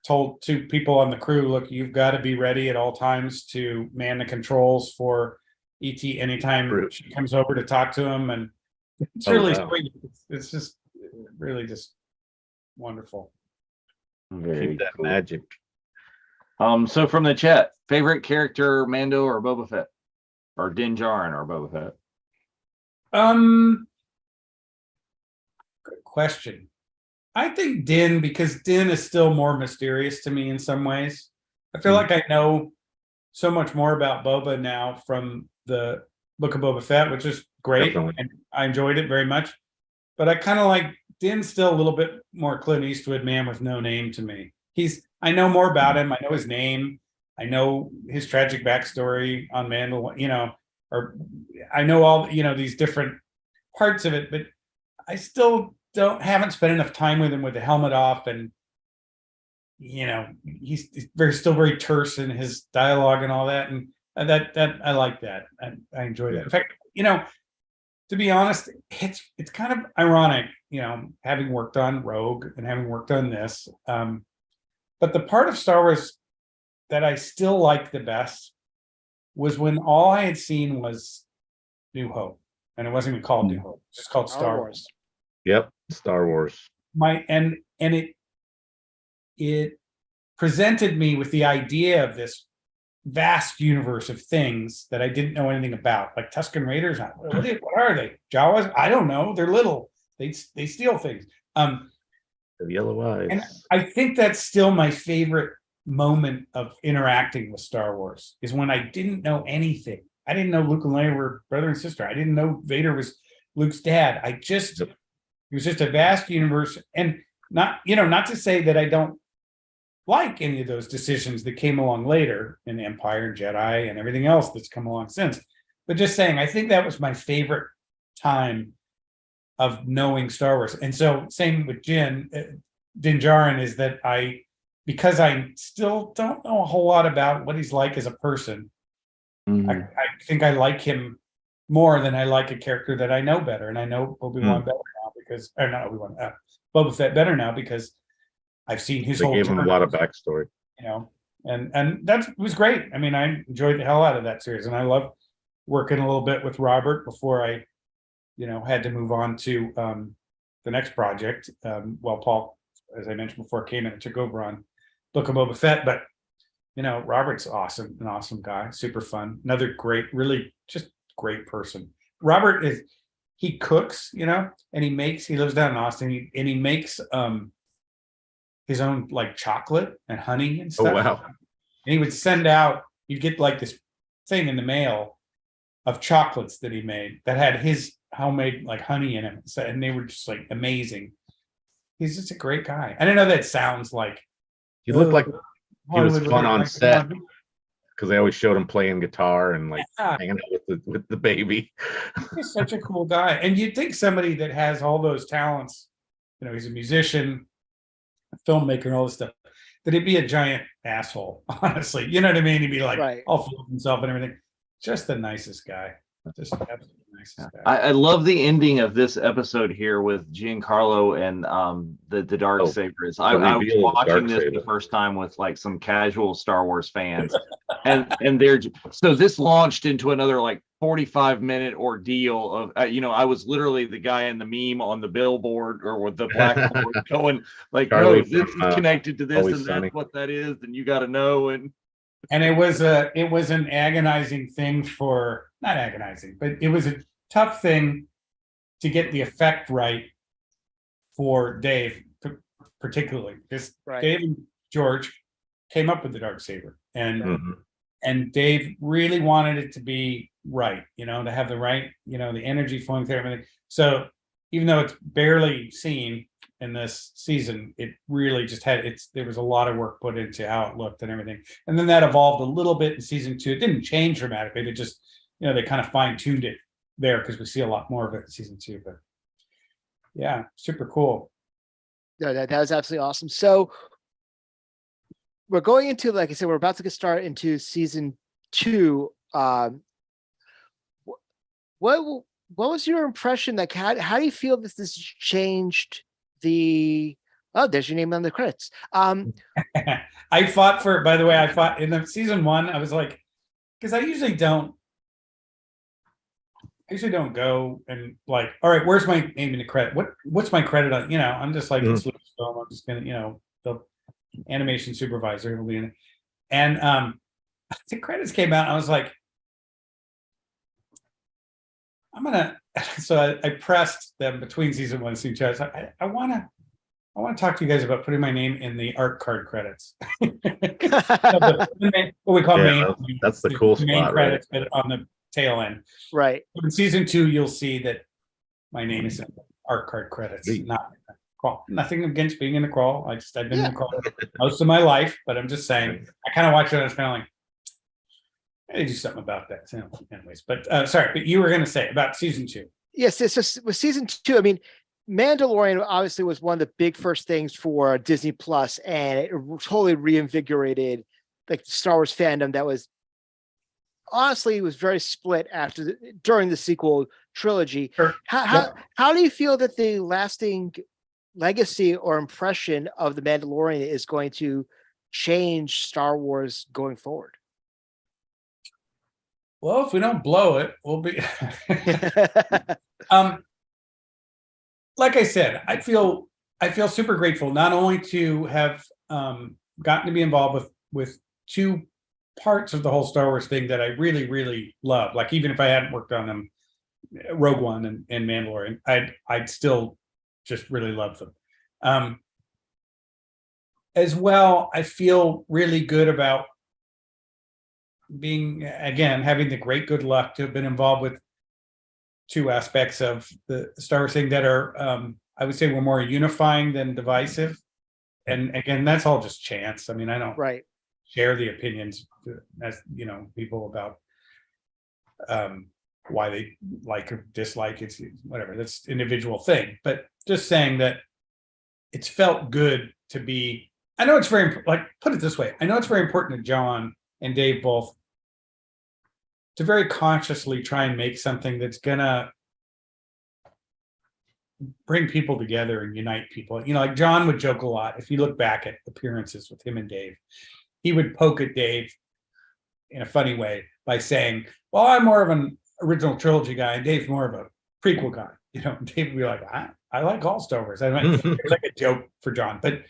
told 2 people on the crew, "Look, you've got to be ready at all times to man the controls for ET anytime True. she comes over to talk to him." And it's Oh, really wow. sweet. It's just really just wonderful. Very Keep that cool. magic. So from the chat, favorite character, Mando or Boba Fett, or Din Djarin or Boba Fett? Good question. I think Din, because Din is still more mysterious to me in some ways. I feel like I know so much more about Boba now from the Book of Boba Fett, which is great, Definitely. and I enjoyed it very much. But I kind of like Din's still a little bit more Clint Eastwood man with no name to me. I know more about him. I know his name. I know his tragic backstory on Mandalore, you know, or I know all, you know, these different parts of it, but I still haven't spent enough time with him with the helmet off, and you know, he's still very terse in his dialogue and all that, and that I like that. I enjoy that. In fact, you know, to be honest, it's kind of ironic, you know, having worked on Rogue and having worked on this, but the part of Star Wars that I still like the best was when all I had seen was New Hope, and it wasn't even called New Hope; it's just called Star Wars. Yep, Star Wars. And it presented me with the idea of this vast universe of things that I didn't know anything about, like Tusken Raiders. What are they? Jawas? I don't know. They're little. They steal things. The yellow eyes. And I think that's still my favorite moment of interacting with Star Wars, is when I didn't know anything. I didn't know Luke and Leia were brother and sister. I didn't know Vader was Luke's dad. It was just a vast universe, and not to say that I don't like any of those decisions that came along later in Empire and Jedi and everything else that's come along since, but just saying, I think that was my favorite time of knowing Star Wars. And so same with Din Djarin, is that because I still don't know a whole lot about what he's like as a person, I think I like him more than I like a character that I know better. And I know Obi-Wan better now because, or not Obi-Wan, Boba Fett better now because I've seen his whole They gave him a journey, lot of backstory. you know, and that was great. I mean, I enjoyed the hell out of that series, and I love working a little bit with Robert before I, you know, had to move on to the next project while Paul as I mentioned before, came in and took over on Book of Boba Fett. But Robert's awesome, an awesome guy, super fun, another great, really just great person. Robert he cooks, and he lives down in Austin, and he makes his own like chocolate and honey and Oh, stuff. wow. And he would send out, you'd get like this thing in the mail of chocolates that he made that had his homemade like honey in it. So, and they were just like amazing. He's just a great guy. I don't know that sounds like He looked like he was Hollywood fun on like, set because they always showed him playing guitar and like yeah, hanging out with the baby. he's such a cool guy. And you'd think somebody that has all those talents, he's a musician, a filmmaker, and all this stuff, that he'd be a giant asshole, honestly. You know what I mean? He'd be like Right. all full of himself and everything. Just the nicest guy. Just absolutely nicest guy. I love the ending of this episode here with Giancarlo and the dark sabers. I was reveal of watching this Darksaber. the first time with like some casual Star Wars fans, and they're so this launched into another like 45-minute ordeal of I was literally the guy in the meme on the billboard or with the blackboard going like, Charlie no, this from, is connected to this, Always and Sunny. that's what that is, and you got to know. And it was an agonizing thing not agonizing, but it was a tough thing to get the effect right for Dave, particularly because Right. Dave and George came up with the Darksaber, and Mhm. and Dave really wanted it to be right, to have the right, the energy flowing through everything. So even though it's barely seen in this season, it really just there was a lot of work put into how it looked and everything. And then that evolved a little bit in season 2. It didn't change dramatically. It just, they kind of fine-tuned it there because we see a lot more of it in season 2. But yeah, super cool. No, that was absolutely awesome. So we're going into, like I said, we're about to get started into season 2. What was your impression? Like, how do you feel that this changed the? Oh, there's your name on the credits. I fought in the season 1. I was like, because I usually don't go and like, all right, where's my name in the credit? What's my credit on? I'm just like, it's Lucasfilm. I'm just gonna, the animation supervisor will be in it. And the credits came out. And I was like, I'm gonna. So I pressed them between season 1 and season 2. I was like, I want to talk to you guys about putting my name in the art card credits. What we call main. That's the cool main spot, credits, but on the tail end. Right. In season 2, you'll see that my name is in the art card credits, Sweet. not in the crawl. Nothing against being in the crawl. I've been in the crawl most of my life, but I'm just saying, I kind of watched it and I was kind of like, I gotta do something about that. So, anyways, but sorry, but you were going to say about season 2. Yes, it's just with season 2. I mean, Mandalorian obviously was one of the big first things for Disney Plus, and it totally reinvigorated like Star Wars fandom that was honestly was very split during the sequel trilogy. Sure. How do you feel that the lasting legacy or impression of the Mandalorian is going to change Star Wars going forward? Well, if we don't blow it, we'll be. Like I said, I feel super grateful not only to have gotten to be involved with 2 parts of the whole Star Wars thing that I really, really love. Like even if I hadn't worked on them, Rogue One and Mandalorian, I'd still just really love them. As well, I feel really good about having the great good luck to have been involved with 2 aspects of the Star Wars thing that are, I would say, were more unifying than divisive. And again, that's all just chance. I mean, I don't Right. share the opinions as people about why they like or dislike. It's whatever, that's individual thing. But just saying that it's felt good to be. I know it's very put it this way. I know it's very important to John and Dave both to very consciously try and make something that's gonna bring people together and unite people. Like John would joke a lot. If you look back at appearances with him and Dave, he would poke at Dave in a funny way by saying, well, I'm more of an original trilogy guy and Dave's more of a prequel guy. Dave would be like, I like all Star Wars. I mean, it's like a joke for John, but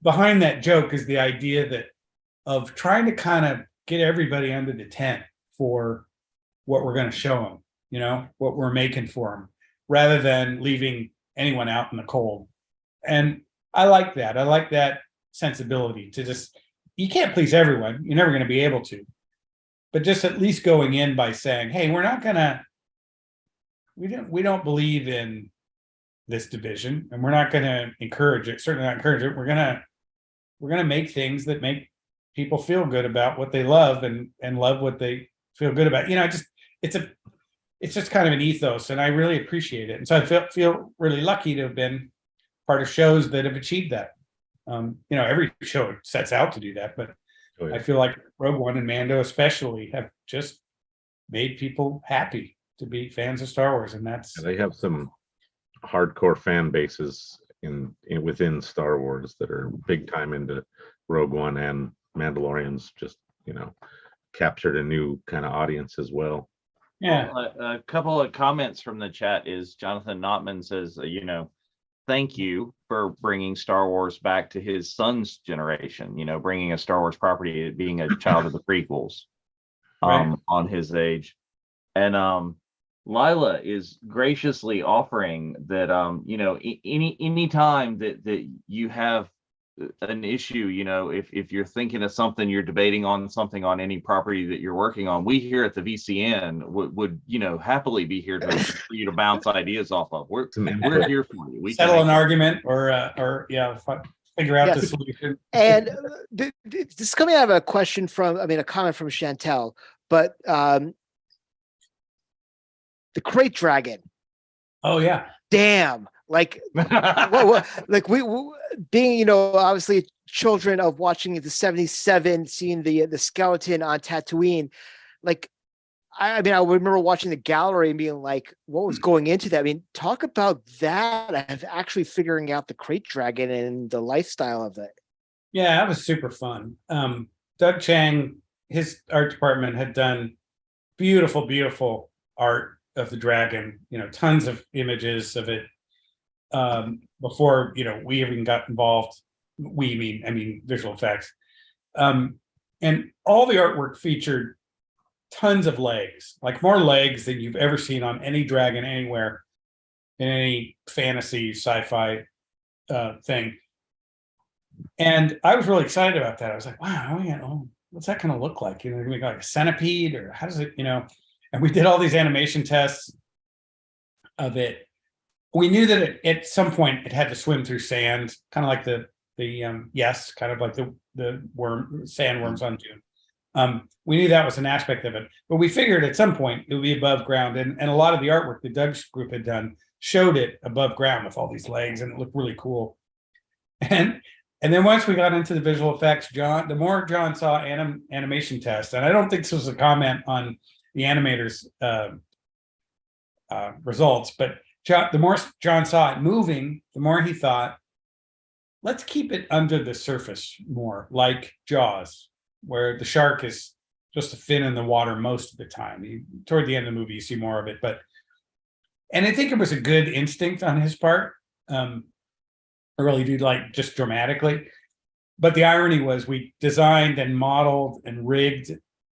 behind that joke is the idea that of trying to kind of get everybody under the tent for what we're going to show them, you know, what we're making for them, rather than leaving anyone out in the cold. And I like that. I like that sensibility to just, you can't please everyone. You're never going to be able to, but just at least going in by saying, hey, we're not going to, we don't believe in this division, and we're not going to encourage it. Certainly not encourage it. We're going to make things that make people feel good about what they love and love what they feel good about. You know, it's just kind of an ethos, and I really appreciate it. And so I feel really lucky to have been part of shows that have achieved that. You know, every show sets out to do that, but I feel like Rogue One and Mando especially have just made people happy to be fans of Star Wars, and that's they have some hardcore fan bases within Star Wars that are big time into Rogue One, and Mandalorian's just, you know, captured a new kind of audience as well. yeah. Well, a couple of comments from the chat is Jonathan Notman says, you know, thank you for bringing Star Wars back to his son's generation, you know, bringing a Star Wars property, being a child of the prequels, Right. on his age. And Lila is graciously offering that, you know, any time that you have an issue, you know, if you're thinking of something, you're debating on something on any property that you're working on, we here at the VCN would you know, happily be here for you to bounce ideas off of. We're here for you. We Settle an argument or yeah, figure out the Yes. solution. And this is coming out of a question from, I mean, a comment from Chantel, but the crate dragon, Oh yeah. damn, like, what, like we being, you know, obviously children of watching the 77, seeing the skeleton on Tatooine, like, I mean, I remember watching the gallery and being like, what was going into that? I mean, talk about that of actually figuring out the crate dragon and the lifestyle of it. Yeah, that was super fun. Doug Chang, his art department had done beautiful, beautiful art of the dragon, you know, tons of images of it before, you know, we even got involved. I mean visual effects. And all the artwork featured tons of legs, like more legs than you've ever seen on any dragon anywhere in any fantasy sci-fi thing. And I was really excited about that. I was like, wow, you know, what's that going to look like? You know, we got like a centipede, or how does it, you know? And we did all these animation tests of it. We knew that at some point it had to swim through sand, kind of like the yes, kind of like the sandworms on Dune. We knew that was an aspect of it, but we figured at some point it would be above ground, and a lot of the artwork that Doug's group had done showed it above ground with all these legs, and it looked really cool. And then once we got into the visual effects, the more John saw animation tests, and I don't think this was a comment on the animators' results, but the more John saw it moving, the more he thought, let's keep it under the surface more, like Jaws, where the shark is just a fin in the water most of the time. Toward the end of the movie, you see more of it, and I think it was a good instinct on his part. I really do, like, just dramatically. But the irony was we designed and modeled and rigged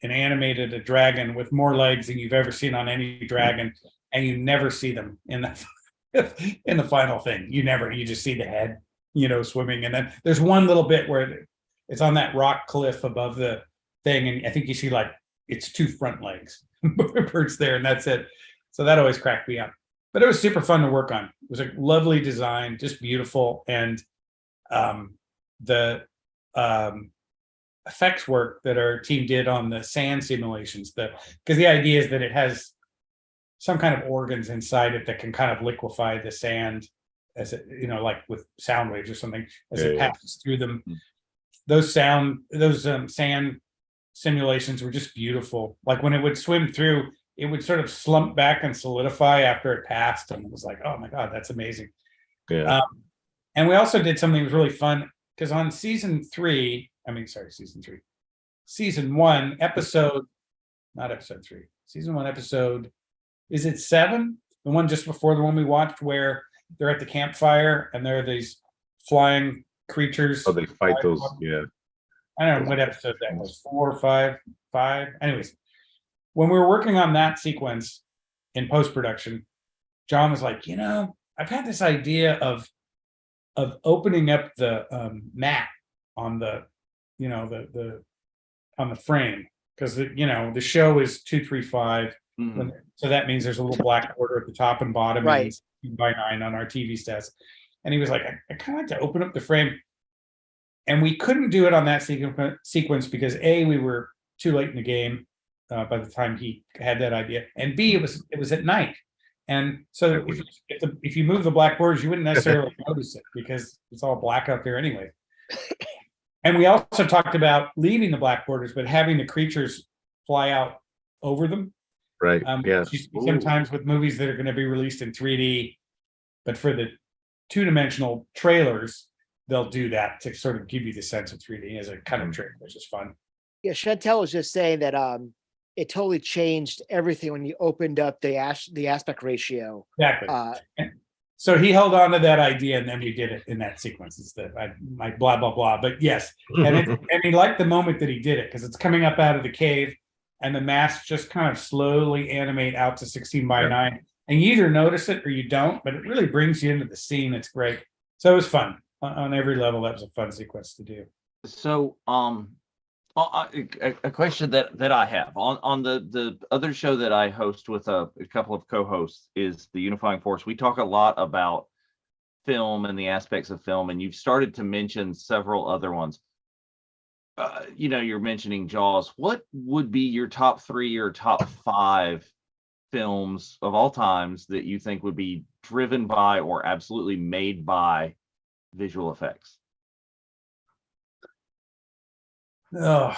and animated a dragon with more legs than you've ever seen on any dragon, and you never see them in the final thing. You just see the head, you know, swimming. And then there's one little bit where it's on that rock cliff above the thing, and I think you see like it's two front legs perched there, and that's it. So that always cracked me up. But it was super fun to work on. It was a lovely design, just beautiful. And the effects work that our team did on the sand simulations, because the idea is that it has some kind of organs inside it that can kind of liquefy the sand, as it, you know, like with sound waves or something, as it passes through them. Those sand simulations were just beautiful. Like when it would swim through, it would sort of slump back and solidify after it passed, and it was like, oh my god, that's amazing. And we also did something that was really fun, because on season 1 episode, not episode 3, season 1 episode, is it 7? the one just before the one we watched where they're at the campfire and there are these flying creatures. Oh, they fight those, yeah. I don't know what episode that was, 4 or 5. Anyways, when we were working on that sequence in post-production, John was like, I've had this idea of opening up the mat on the, the on the frame, because the show is 235. So that means there's a little black border at the top and bottom, Right. and 2x9 on our TV stats. And he was like, I kind of like to open up the frame. And we couldn't do it on that sequence because A, we were too late in the game by the time he had that idea, and B, it was at night. And so if you move the black borders, you wouldn't necessarily notice it because it's all black out there anyway. And we also talked about leaving the black borders, but having the creatures fly out over them. Right. Yes. Sometimes with movies that are going to be released in 3D, but for the 2-dimensional trailers, they'll do that to sort of give you the sense of 3D as a kind of trick, which is fun. Yeah, Chantel was just saying that it totally changed everything when you opened up the aspect ratio. Exactly. So he held on to that idea, and then we did it in that sequence. It's my blah blah blah. But yes, and he liked the moment that he did it because it's coming up out of the cave, and the masks just kind of slowly animate out to 16:9, and you either notice it or you don't. But it really brings you into the scene. It's great. So it was fun on every level. That was a fun sequence to do. So, a question that I have on the other show that I host with a couple of co-hosts is the Unifying Force. We talk a lot about film and the aspects of film, and you've started to mention several other ones. You're mentioning Jaws. What would be your top 3 or top 5 films of all times that you think would be driven by or absolutely made by visual effects? Oh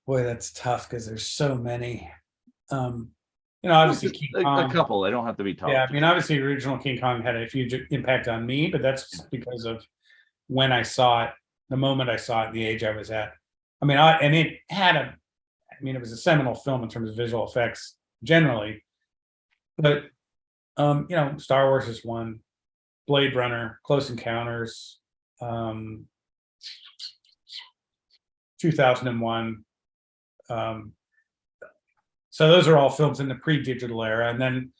boy, that's tough because there's so many. Obviously King Kong. A couple. They don't have to be top. Yeah, I mean, obviously, original King Kong had a huge impact on me, but that's just because of when I saw it, the moment I saw it, the age I was at. I mean, it was a seminal film in terms of visual effects generally. But Star Wars is one, Blade Runner, Close Encounters, 2001. So those are all films in the pre-digital era, and then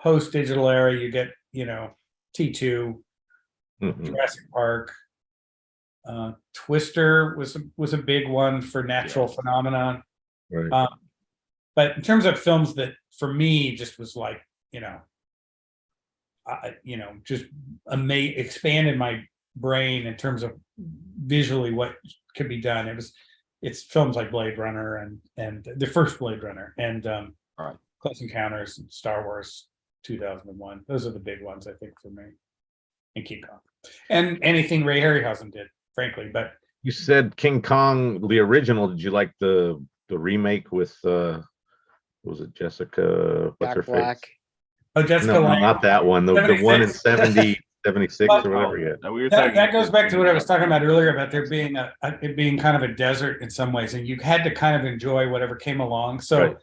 post-digital era, you get T2, Jurassic Park, Twister was a big one for natural phenomenon. Right. But in terms of films that for me just was like just expanded my brain in terms of visually what could be done. It's films like Blade Runner and the first Blade Runner and Close Encounters and Star Wars 2001. Those are the big ones I think for me. And King Kong and anything Ray Harryhausen did, frankly. But you said King Kong, the original. Did you like the remake with was it Jessica? What's her Black. face? Oh, Jessica No, Lange. not that one. The one in 76 Well, or whatever. Yeah. That goes back to what I was talking about earlier about there being it being kind of a desert in some ways, and you had to kind of enjoy whatever came along. So Right.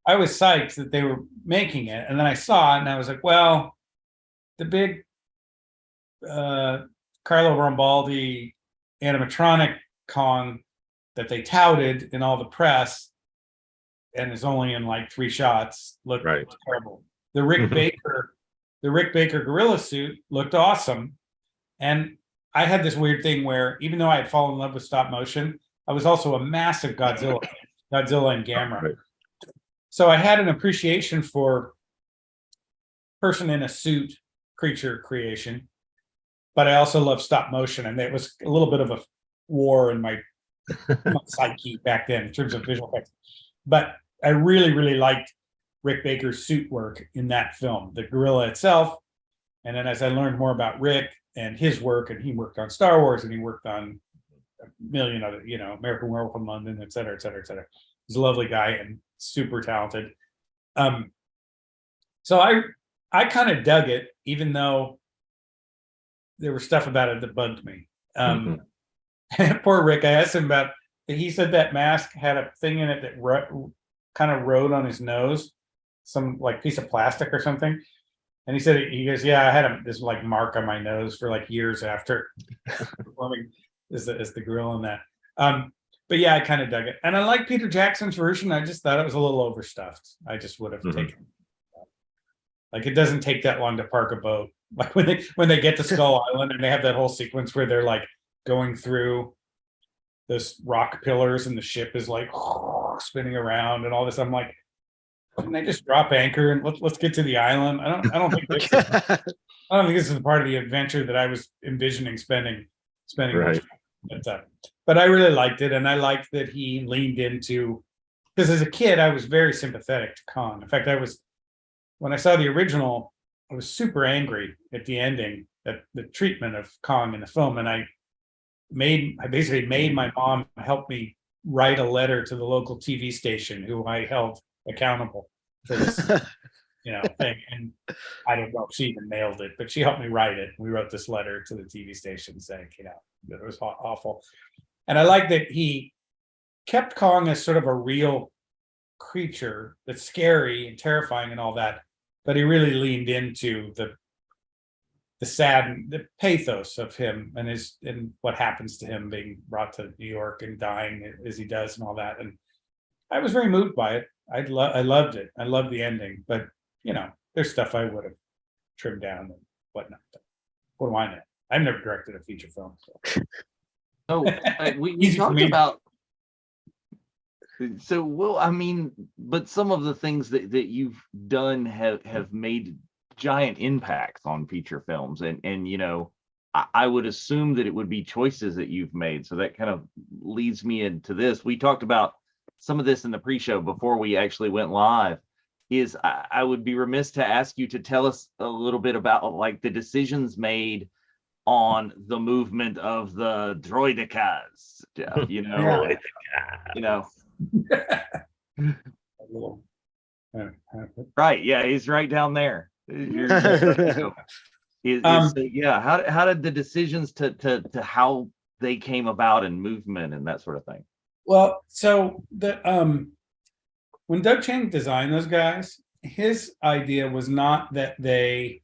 I was psyched that they were making it, and then I saw it, and I was like, well, the big Carlo Rambaldi animatronic Kong that they touted in all the press and is only in like 3 shots looked terrible. The Rick Baker gorilla suit looked awesome. And I had this weird thing where even though I had fallen in love with stop motion, I was also a massive Godzilla and Gamera. Right. So I had an appreciation for person in a suit creature creation, but I also love stop motion. And it was a little bit of a war in my psyche back then in terms of visual effects. But I really, really liked Rick Baker's suit work in that film, the gorilla itself. And then as I learned more about Rick and his work, and he worked on Star Wars and he worked on a million other, American Werewolf in London, et cetera, et cetera, et cetera. He's a lovely guy and super talented. So I kind of dug it, even though there was stuff about it that bugged me. Poor Rick, I asked him about, he said that mask had a thing in it that kind of rode on his nose. some like piece of plastic or something. And he said, he goes, yeah, I had this like mark on my nose for like years after performing as the grill and that. But yeah, I kind of dug it. And I like Peter Jackson's version. I just thought it was a little overstuffed. I just would have taken, like, it doesn't take that long to park a boat. Like when they get to Skull Island and they have that whole sequence where they're like going through this rock pillars and the ship is like spinning around and all this. I'm like, didn't they just drop anchor and let's get to the island? I don't think this is the part of the adventure that I was envisioning spending. Right. But I really liked it, and I liked that he leaned into, because as a kid I was very sympathetic to Kong. In fact, when I saw the original, I was super angry at the ending, at the treatment of Kong in the film, and I basically made my mom help me write a letter to the local TV station who I held accountable for this thing. And I don't know if she even mailed it, but she helped me write it. We wrote this letter to the TV station saying, that it was awful. And I like that he kept Kong as sort of a real creature that's scary and terrifying and all that, but he really leaned into the sad, the pathos of him and what happens to him being brought to New York and dying as he does and all that. And I was very moved by it. I loved it. I loved the ending, but there's stuff I would have trimmed down and whatnot. What do I know? I've never directed a feature film. So we Easy for talked me. about. So well, I mean, but some of the things that you've done have made giant impacts on feature films, and I would assume that it would be choices that you've made. So that kind of leads me into this. We talked about some of this in the pre-show before we actually went live. Is I would be remiss to ask you to tell us a little bit about like the decisions made on the movement of the droidekas, Jeff, Right, yeah, he's right down there. How did the decisions to how they came about and movement and that sort of thing? Well, so when Doug Chang designed those guys, his idea was not that they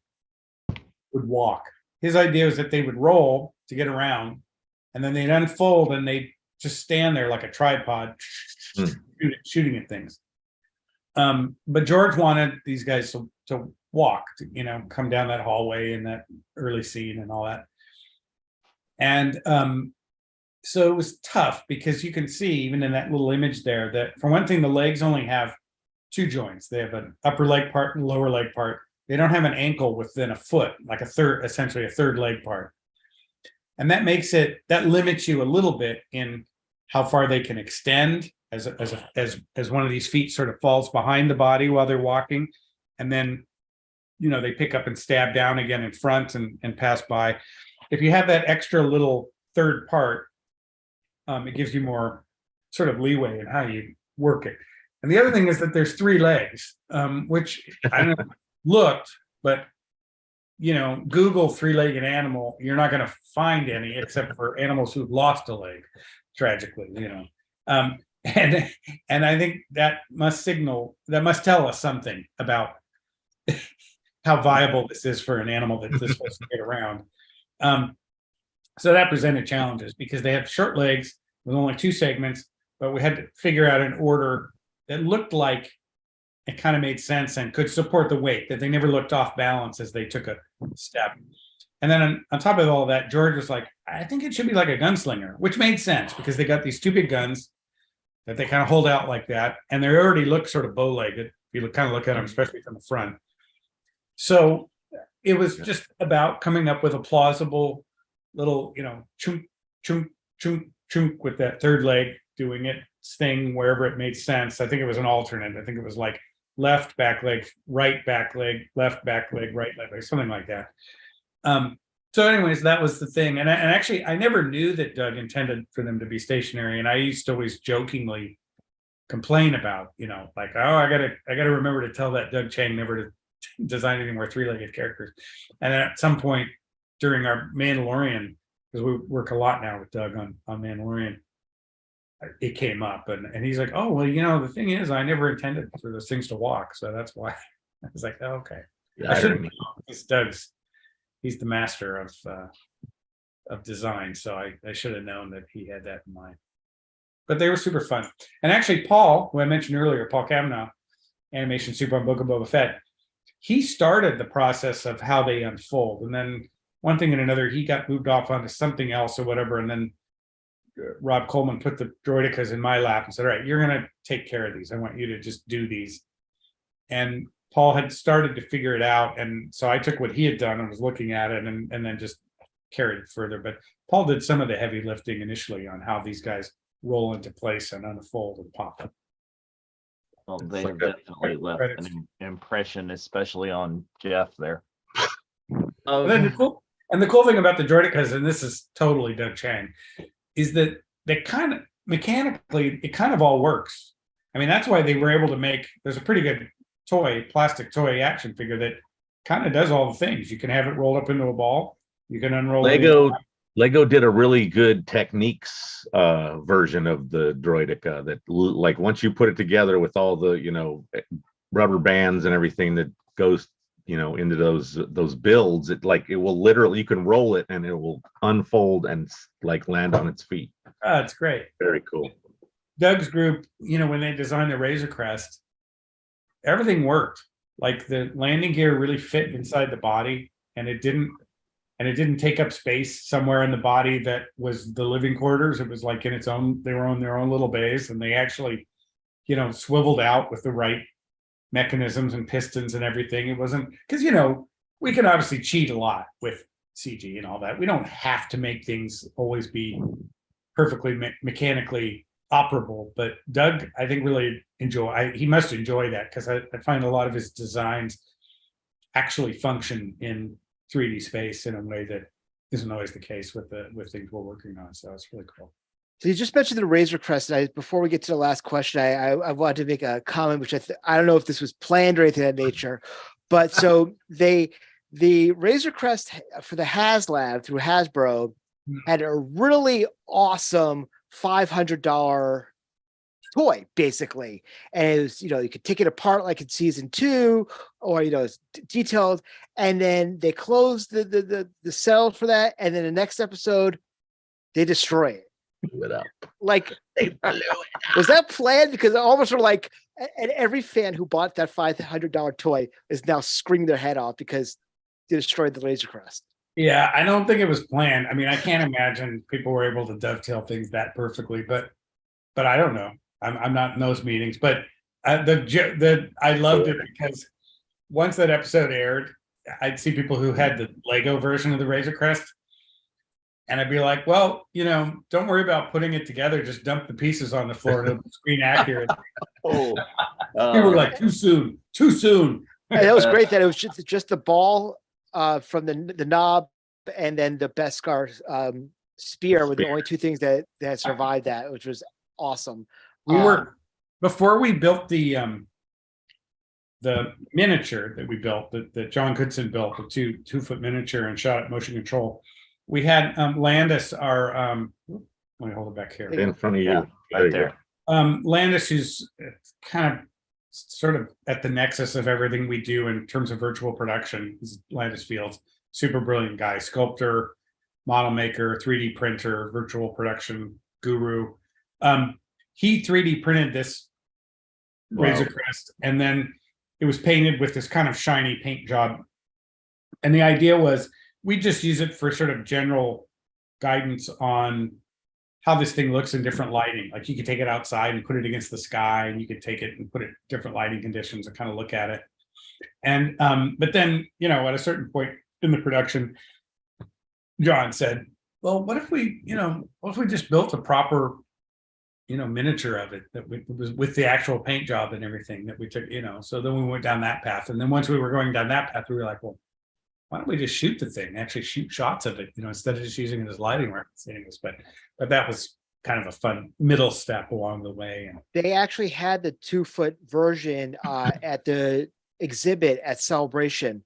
would walk. His idea was that they would roll to get around, and then they'd unfold and they'd just stand there like a tripod, shooting at things. But George wanted these guys to walk, come down that hallway in that early scene and all that. And so it was tough because you can see even in that little image there that, for one thing, the legs only have two joints. They have an upper leg part and lower leg part. They don't have an ankle within a foot, like essentially a third leg part. And that limits you a little bit in how far they can extend as one of these feet sort of falls behind the body while they're walking. And then, they pick up and stab down again in front and pass by. If you have that extra little third part, it gives you more sort of leeway in how you work it. And the other thing is that there's three legs, which I don't know, looked, but Google three-legged animal, you're not going to find any except for animals who've lost a leg, tragically, and I think that must tell us something about how viable this is for an animal that's supposed to get around. So that presented challenges because they have short legs with only two segments, but we had to figure out an order that looked like it kind of made sense and could support the weight, that they never looked off balance as they took a step. And then on top of all that, George was like, I think it should be like a gunslinger, which made sense because they got these two big guns that they kind of hold out like that. And they already look sort of bow-legged. If you kind of look at them, especially from the front. So it was just about coming up with a plausible little, chunk, chunk, chunk, chunk with that third leg, doing it, sting wherever it made sense. I think it was an alternate. I think it was like left back leg, right back leg, left back leg, right leg, something like that. So anyways, that was the thing. And actually, I never knew that Doug intended for them to be stationary. And I used to always jokingly complain about, like, oh, I gotta remember to tell that Doug Chang never to design any more three-legged characters. And then at some point during our Mandalorian, because we work a lot now with Doug on Mandalorian, it came up, and he's like, oh, well, you know, the thing is, I never intended for those things to walk, so that's why. I was like, oh, okay. I should have known. He's he's the master of design, so I should have known that he had that in mind. But they were super fun. And actually, Paul, who I mentioned earlier, Paul Kavanaugh, Animation Super on Book of Boba Fett, he started the process of how they unfold. And then one thing and another, he got moved off onto something else or whatever. And then Rob Coleman put the droidicas in my lap and said, all right, you're going to take care of these. I want you to just do these. And Paul had started to figure it out. And so I took what he had done and was looking at it and then just carried it further. But Paul did some of the heavy lifting initially on how these guys roll into place and unfold and pop up. Well, they have definitely left an impression, especially on Jeff there. And then the cool thing about the droidicas, and this is totally Doug Chang, is that they kind of mechanically, it kind of all works. I mean, that's why they were able to make, there's a pretty good plastic toy action figure that kind of does all the things. You can have it rolled up into a ball. You can unroll Lego did a really good techniques version of the droidica that like once you put it together with all the, you know, rubber bands and everything that goes, you know, into those builds, it will literally, you can roll it and it will unfold and like land on its feet. Oh, it's great. Very cool. Doug's group, you know, when they designed the Razor Crest, everything worked. Like the landing gear really fit inside the body, and it didn't take up space somewhere in the body that was the living quarters. It was like in its own, they were on their own little base, and they actually, you know, swiveled out with the right mechanisms and pistons and everything. It wasn't, because, you know, we can obviously cheat a lot with CG and all that. We don't have to make things always be perfectly mechanically operable, but Doug, I think, really he must enjoy that, because I find a lot of his designs actually function in 3D space in a way that isn't always the case with things we're working on. So it's really cool. So you just mentioned the Razor Crest, and before we get to the last question, I wanted to make a comment, which I don't know if this was planned or anything of that nature, but so the Razor Crest for the HasLab through Hasbro had a really awesome $500 toy, basically, and it was, you know, you could take it apart like in season 2, or, you know, it's detailed, and then they closed the cell for that, and then the next episode they destroy it. Blew it up. Like, was that planned? Because almost were like, and every fan who bought that $500 toy is now screaming their head off because they destroyed the Razor Crest. Yeah, I don't think it was planned. I mean, I can't imagine people were able to dovetail things that perfectly, but I don't know. I'm not in those meetings, but I loved it because once that episode aired, I'd see people who had the Lego version of the Razor Crest, and I'd be like, well, you know, don't worry about putting it together. Just dump the pieces on the floor and it'll be screen accurate. People were like, too soon. And it was great that it was just the ball from the knob, and then the Beskar spear were the only two things that survived that, which was awesome. We were, before we built the miniature that we built, that John Goodson built, the 2-foot miniature and shot at motion control. We had Landis, our let me hold it back here. In front of you, Yeah, right there. Landis, who's kind of sort of at the nexus of everything we do in terms of virtual production. Landis Fields, super brilliant guy, sculptor, model maker, 3D printer, virtual production guru. He 3D printed this Razor Crest, and then it was painted with this kind of shiny paint job. And the idea was we just use it for sort of general guidance on how this thing looks in different lighting. Like you could take it outside and put it against the sky, and you could take it and put it in different lighting conditions and kind of look at it. And but then, you know, at a certain point in the production, John said, well, what if we just built a proper, you know, miniature of it that was with the actual paint job and everything that we took, you know. So then we went down that path. And then once we were going down that path, we were like, well, why don't we just shoot the thing, actually shoot shots of it, you know, instead of just using it as lighting references. But that was kind of a fun middle step along the way. And they actually had the 2-foot version at the exhibit at Celebration,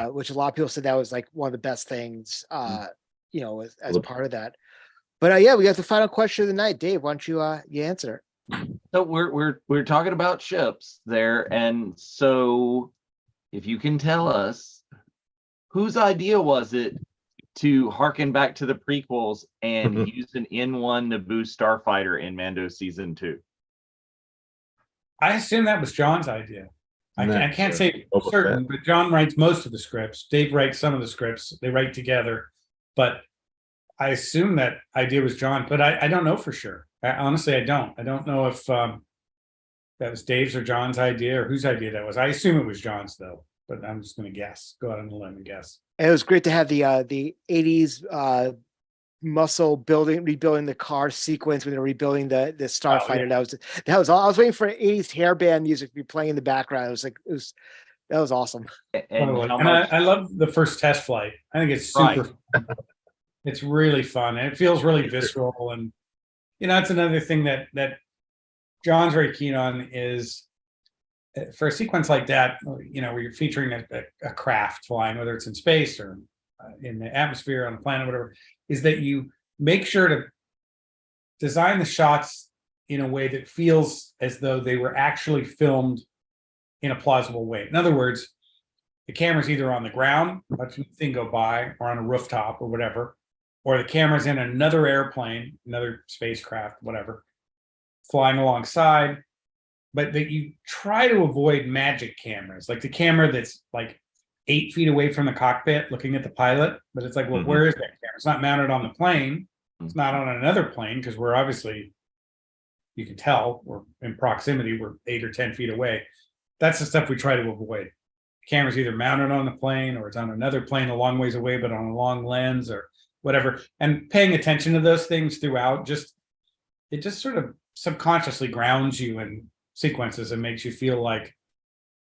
which a lot of people said that was like one of the best things, you know, as part of that. But yeah, we got the final question of the night. Dave, why don't you answer it? So we're talking about ships there, and so if you can tell us whose idea was it to harken back to the prequels and use an N1 Naboo starfighter in Mando season 2? I assume that was John's idea. I can't say Boba certain, Fett. but John writes most of the scripts. Dave writes some of the scripts. They write together, but I assume that idea was John, but I don't know for sure. Honestly, I don't. I don't know if that was Dave's or John's idea or whose idea that was. I assume it was John's though, but I'm just going to guess. Go out on a limb and guess. And it was great to have the 80s muscle rebuilding the car sequence when they're rebuilding the starfighter. That was all. I was waiting for 80s hairband music to be playing in the background. That was awesome. I love the first test flight. I think it's super fun. It's really fun and it feels really visceral. And it's another thing that John's very keen on is for a sequence like that, where you're featuring a craft flying, whether it's in space or in the atmosphere on the planet, whatever, is that you make sure to design the shots in a way that feels as though they were actually filmed in a plausible way. In other words, the camera's either on the ground, watching the thing go by, or on a rooftop or whatever, or the camera's in another airplane, another spacecraft, whatever, flying alongside, but that you try to avoid magic cameras, like the camera that's like 8 feet away from the cockpit looking at the pilot, but it's like, well, where is that camera? It's not mounted on the plane. It's not on another plane because we're obviously, you can tell we're in proximity, we're 8 or 10 feet away. That's the stuff we try to avoid. The camera's either mounted on the plane or it's on another plane a long ways away, but on a long lens or whatever. And paying attention to those things throughout, it just sort of subconsciously grounds you in sequences and makes you feel like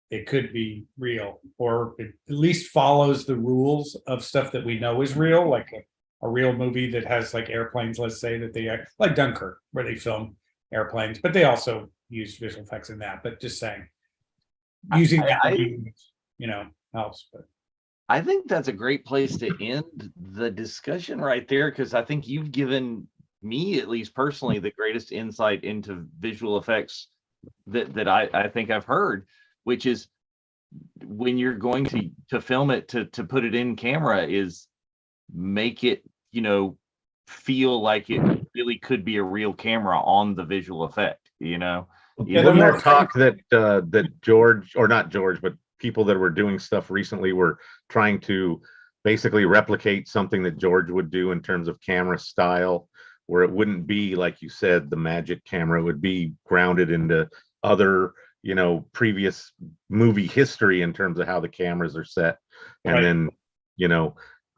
it could be real, or it at least follows the rules of stuff that we know is real, like a real movie that has like airplanes, let's say, that they like Dunkirk, where they film airplanes, but they also use visual effects in that. But just saying, using that helps. But I think that's a great place to end the discussion right there, because I think you've given me, at least personally, the greatest insight into visual effects that I think I've heard, which is when you're going to film it, to put it in camera, is make it feel like it really could be a real camera on the visual effect. Yeah, the more talk that George, or not George, but people that were doing stuff recently were trying to basically replicate something that George would do in terms of camera style, where it wouldn't be, like you said, the magic camera. It would be grounded into other, previous movie history in terms of how the cameras are set, and then,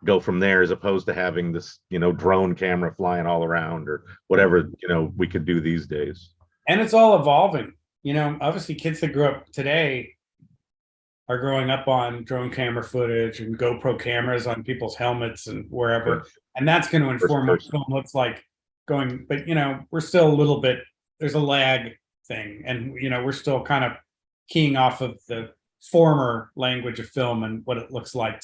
go from there, as opposed to having this, drone camera flying all around or whatever, we could do these days. And it's all evolving. Obviously kids that grew up today are growing up on drone camera footage and GoPro cameras on people's helmets and wherever. And that's going to inform what film looks like going, but we're still a little bit, there's a lag thing. And we're still kind of keying off of the former language of film and what it looks like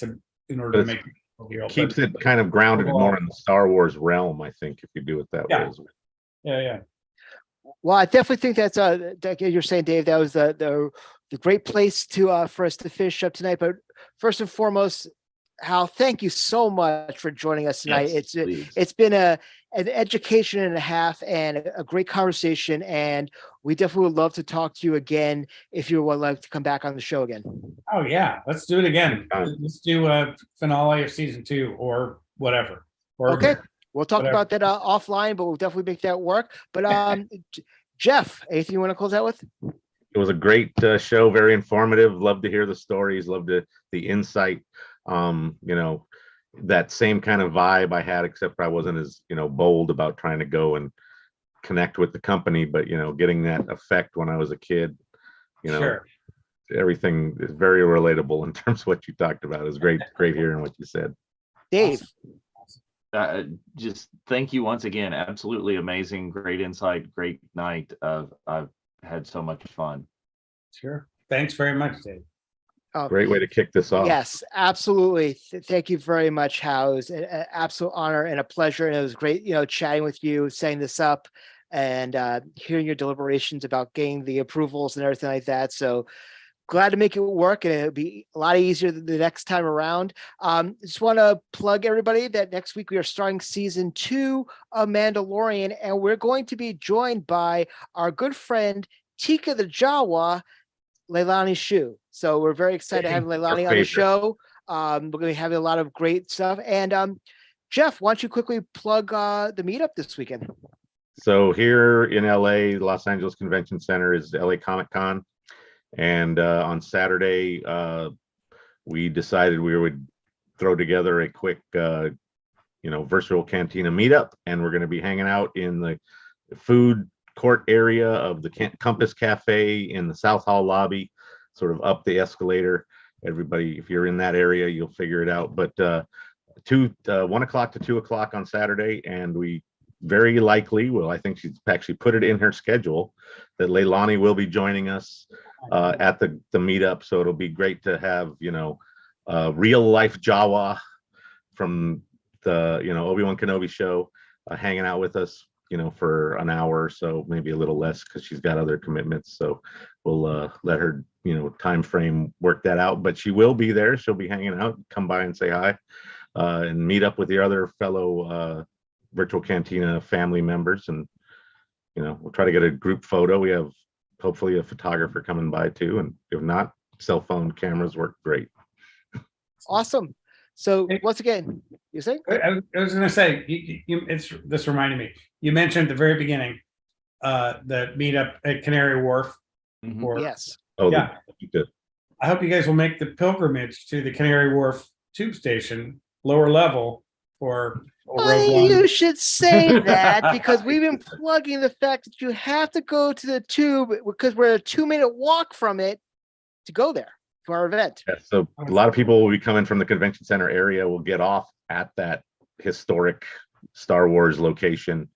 in order to make it real. Keeps it kind of grounded more in the Star Wars realm, I think, if you do it that way as well. Yeah. Well, I definitely think that's like you're saying, Dave, that was the great place to for us to finish up tonight. But first and foremost, Hal, thank you so much for joining us tonight. Yes, it's been an education and a half and a great conversation, and we definitely would love to talk to you again if you would like to come back on the show again. Oh yeah, let's do it again. Let's do a finale of season 2 or whatever. Okay. We'll talk about that offline, but we'll definitely make that work. But Jeff, anything you want to close out with? It was a great show, very informative. Love to hear the stories, love the insight. That same kind of vibe I had, except I wasn't as bold about trying to go and connect with the company, but getting that effect when I was a kid. Sure. Everything is very relatable in terms of what you talked about. It was great hearing what you said. Dave. Just thank you once again. Absolutely amazing, great insight, great night. I've had so much fun. Sure. Thanks very much, Dave. Oh, Great way to kick this off. yes, absolutely. Thank you very much, Hal. It was an absolute honor and a pleasure. And it was great, chatting with you, setting this up and hearing your deliberations about getting the approvals and everything like that. So glad to make it work, and it'll be a lot easier the next time around. Just want to plug everybody that next week we are starting season 2 of Mandalorian, and we're going to be joined by our good friend Tika the Jawa, Leilani Shu. So we're very excited to have Leilani on the show. We're going to be having a lot of great stuff. And Jeff, why don't you quickly plug the meetup this weekend? So here in LA, Los Angeles Convention Center is LA Comic Con. And on Saturday, we decided we would throw together a quick, virtual Cantina meetup. And we're going to be hanging out in the food court area of the Compass Cafe in the South Hall lobby, sort of up the escalator. Everybody, if you're in that area, you'll figure it out. But 1 o'clock to 2 o'clock on Saturday, and we very likely will, I think she's actually put it in her schedule, that Leilani will be joining us at the meetup. So it'll be great to have, real life Jawa from the, Obi-Wan Kenobi show hanging out with us, for an hour or so, maybe a little less because she's got other commitments. So we'll let her, time frame work that out. But she will be there. She'll be hanging out. Come by and say hi and meet up with the other fellow Virtual Cantina family members. And, we'll try to get a group photo. We have hopefully a photographer coming by too. And if not, cell phone cameras work great. Awesome. So once again, you say? I was going to say, this reminded me. You mentioned at the very beginning the meetup at Canary Wharf. Mhm. Yes. Oh, Yeah. good. I hope you guys will make the pilgrimage to the Canary Wharf tube station, lower level, for Rogue One. You should say that because we've been plugging the fact that you have to go to the tube because we're a 2-minute walk from it to go there for our event. Yeah, so a lot of people will be coming from the convention center area. Will get off at that historic Star Wars location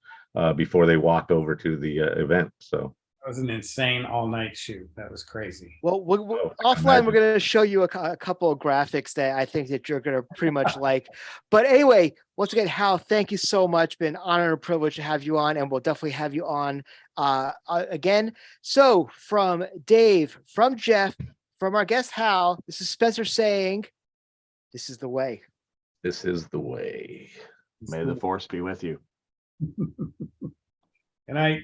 before they walk over to the event. So That was an insane all-night shoot. That was crazy. Well, I offline, imagine. we're going to show you a couple of graphics that I think that you're going to pretty much like. But anyway, once again, Hal, thank you so much. Been an honor and a privilege to have you on, and we'll definitely have you on again. So from Dave, from Jeff, from our guest Hal, this is Spencer saying, "This is the way." This is the way. May the force be with you. Good night.